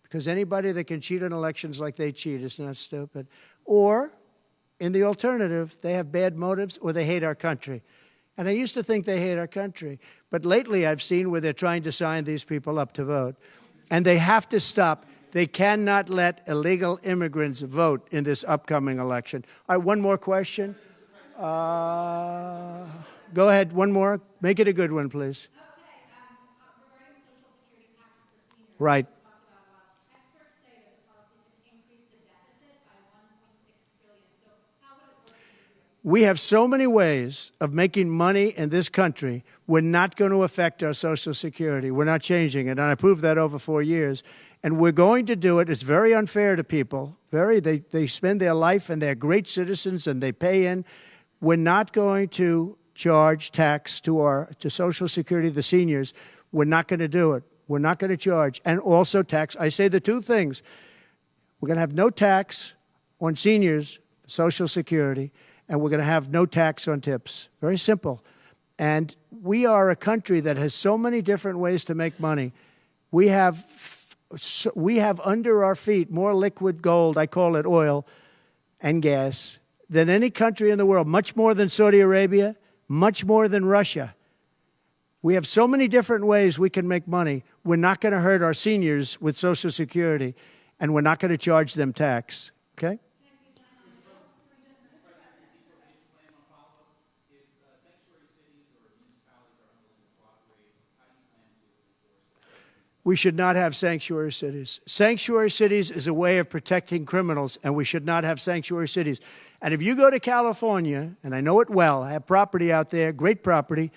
because anybody that can cheat on elections like they cheat is not stupid. Or, in the alternative, they have bad motives or they hate our country. And I used to think they hate our country. But lately I've seen where they're trying to sign these people up to vote. And they have to stop. They cannot let illegal immigrants vote in this upcoming election. All right, one more question. Go ahead, one more. Make it a good one, please. Okay, regarding Social Security taxes for seniors. Right. We talked about a lot. Experts say that the policy could increase the deficit by $1.6 trillion. So how would it work in your view? We have so many ways of making money in this country. We're not going to affect our Social Security. We're not changing it. And I proved that over 4 years. And we're going to do it. It's very unfair to people. They spend their life and they're great citizens and they pay in. We're not going to charge tax to Social Security, the seniors. We're not going to do it. We're not going to charge. And also tax. I say the two things. We're going to have no tax on seniors, Social Security, and we're going to have no tax on tips. Very simple. And we are a country that has so many different ways to make money. We have under our feet more liquid gold, I call it oil, and gas, than any country in the world, much more than Saudi Arabia, much more than Russia. We have so many different ways we can make money. We're not going to hurt our seniors with Social Security, and we're not going to charge them tax. Okay? We should not have sanctuary cities. Sanctuary cities is a way of protecting criminals, and we should not have sanctuary cities. And if you go to California, and I know it well, I have property out there, great property.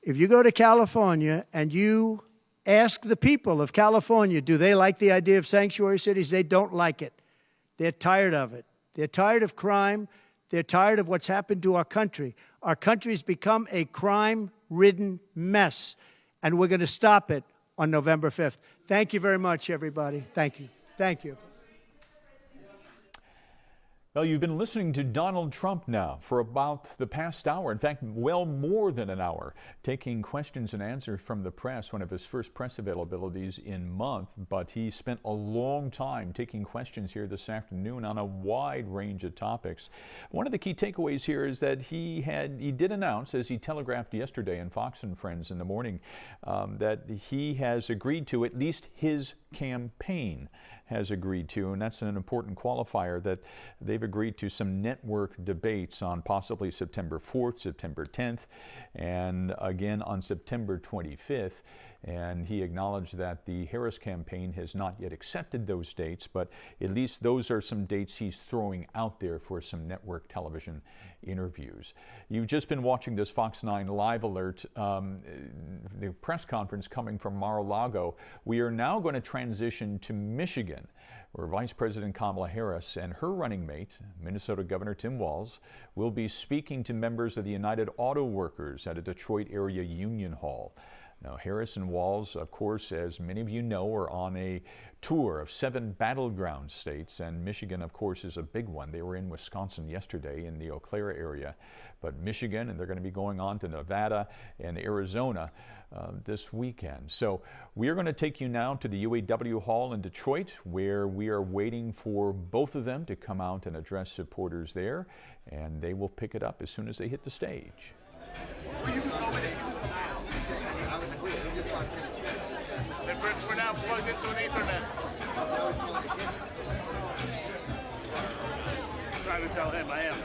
If you go to California and you ask the people of California, do they like the idea of sanctuary cities? They don't like it. They're tired of it. They're tired of crime. They're tired of what's happened to our country. Our country's become a crime-ridden mess, and we're going to stop it on November 5th. Thank you very much, everybody. Thank you. Thank you. Well, you've been listening to Donald Trump now for about the past hour. In fact, well more than an hour, taking questions and answers from the press, one of his first press availabilities in month. But he spent a long time taking questions here this afternoon on a wide range of topics. One of the key takeaways here is that he did announce, as he telegraphed yesterday in Fox and Friends in the morning, that he has agreed to, at least his campaign has agreed to, and that's an important qualifier, that they've agreed to some network debates on possibly September 4th, September 10th, and again on September 25th. And he acknowledged that the Harris campaign has not yet accepted those dates, but at least those are some dates he's throwing out there for some network television interviews. You've just been watching this Fox 9 Live Alert, the press conference coming from Mar-a-Lago. We are now going to transition to Michigan, where Vice President Kamala Harris and her running mate, Minnesota Governor Tim Walz, will be speaking to members of the United Auto Workers at a Detroit area union hall. Now, Harris and Walz, of course, as many of you know, are on a tour of 7 battleground states, and Michigan, of course, is a big one. They were in Wisconsin yesterday in the Eau Claire area, but Michigan, and they're going to be going on to Nevada and Arizona this weekend. So we are going to take you now to the UAW Hall in Detroit, where we are waiting for both of them to come out and address supporters there, and they will pick it up as soon as they hit the stage. Hey, Prince, we're now plugged into an Ethernet. I'm trying to tell him I am.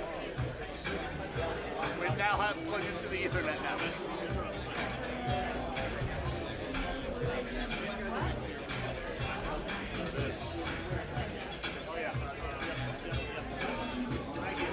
We now have plugged into the Ethernet now. Oh, yeah. Thank you.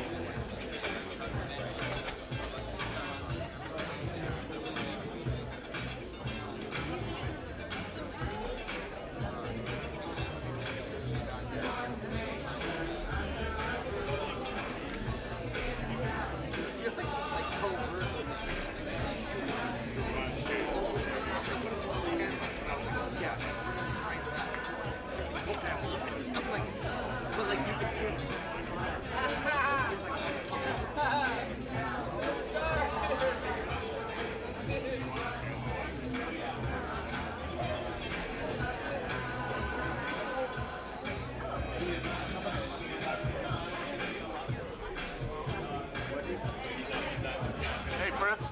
Hey, Fritz,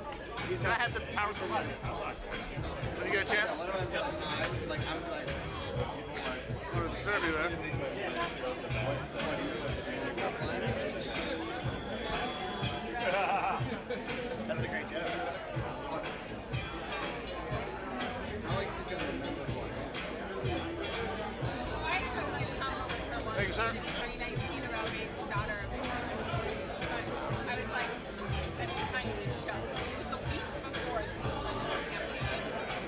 can I have the power supply? Did you get a chance? I'm going to disturb you there. That's a great joke. Thank you, sir. 2019 about a daughter of I was like, at the time it was just, it was the week before the campaign.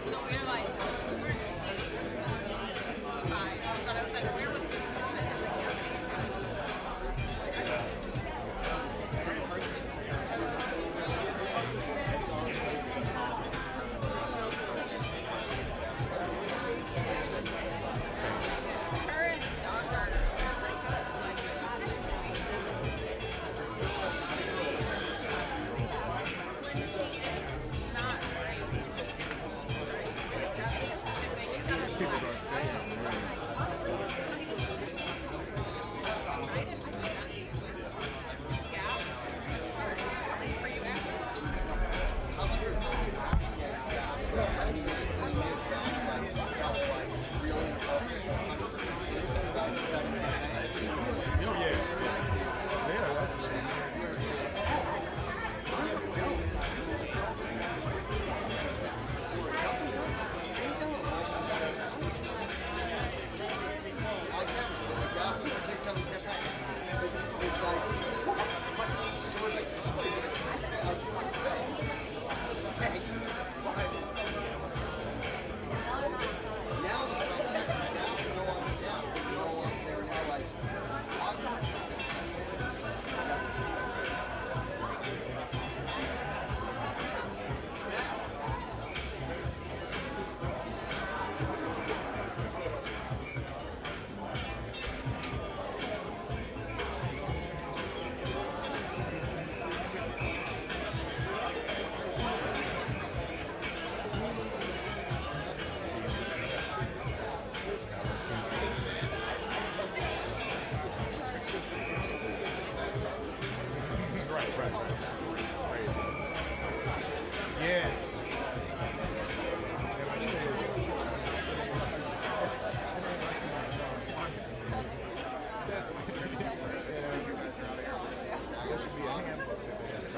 So we were like, goodbye. But I was like, where was this woman in the campaign? Her and daughter are pretty good. Like,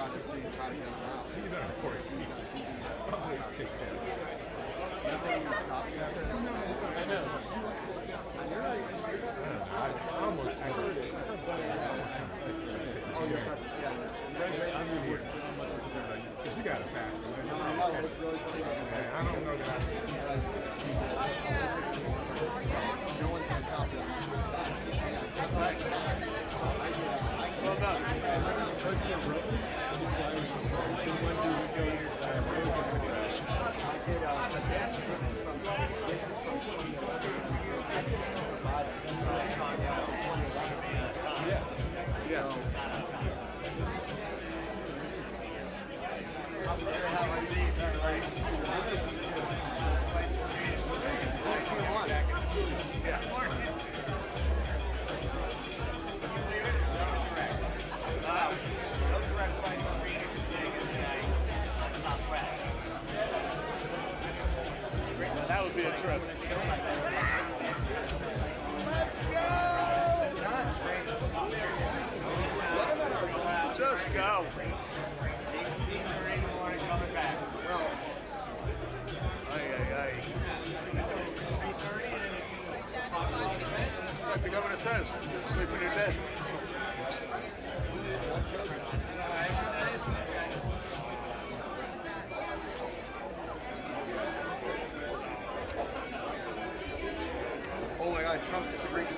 bureaucracy and try to get them out. He's an important people. Always take care of it. Nothing stopping that. I know. I almost heard it. Oh, you're right. Yeah. I mean, you got a fact. I was really funny. I don't know that. No one can stop it. Well done. That would be interesting. Just go. Well, It's like the governor says, just sleep in your bed. oh my God, Trump disagreed to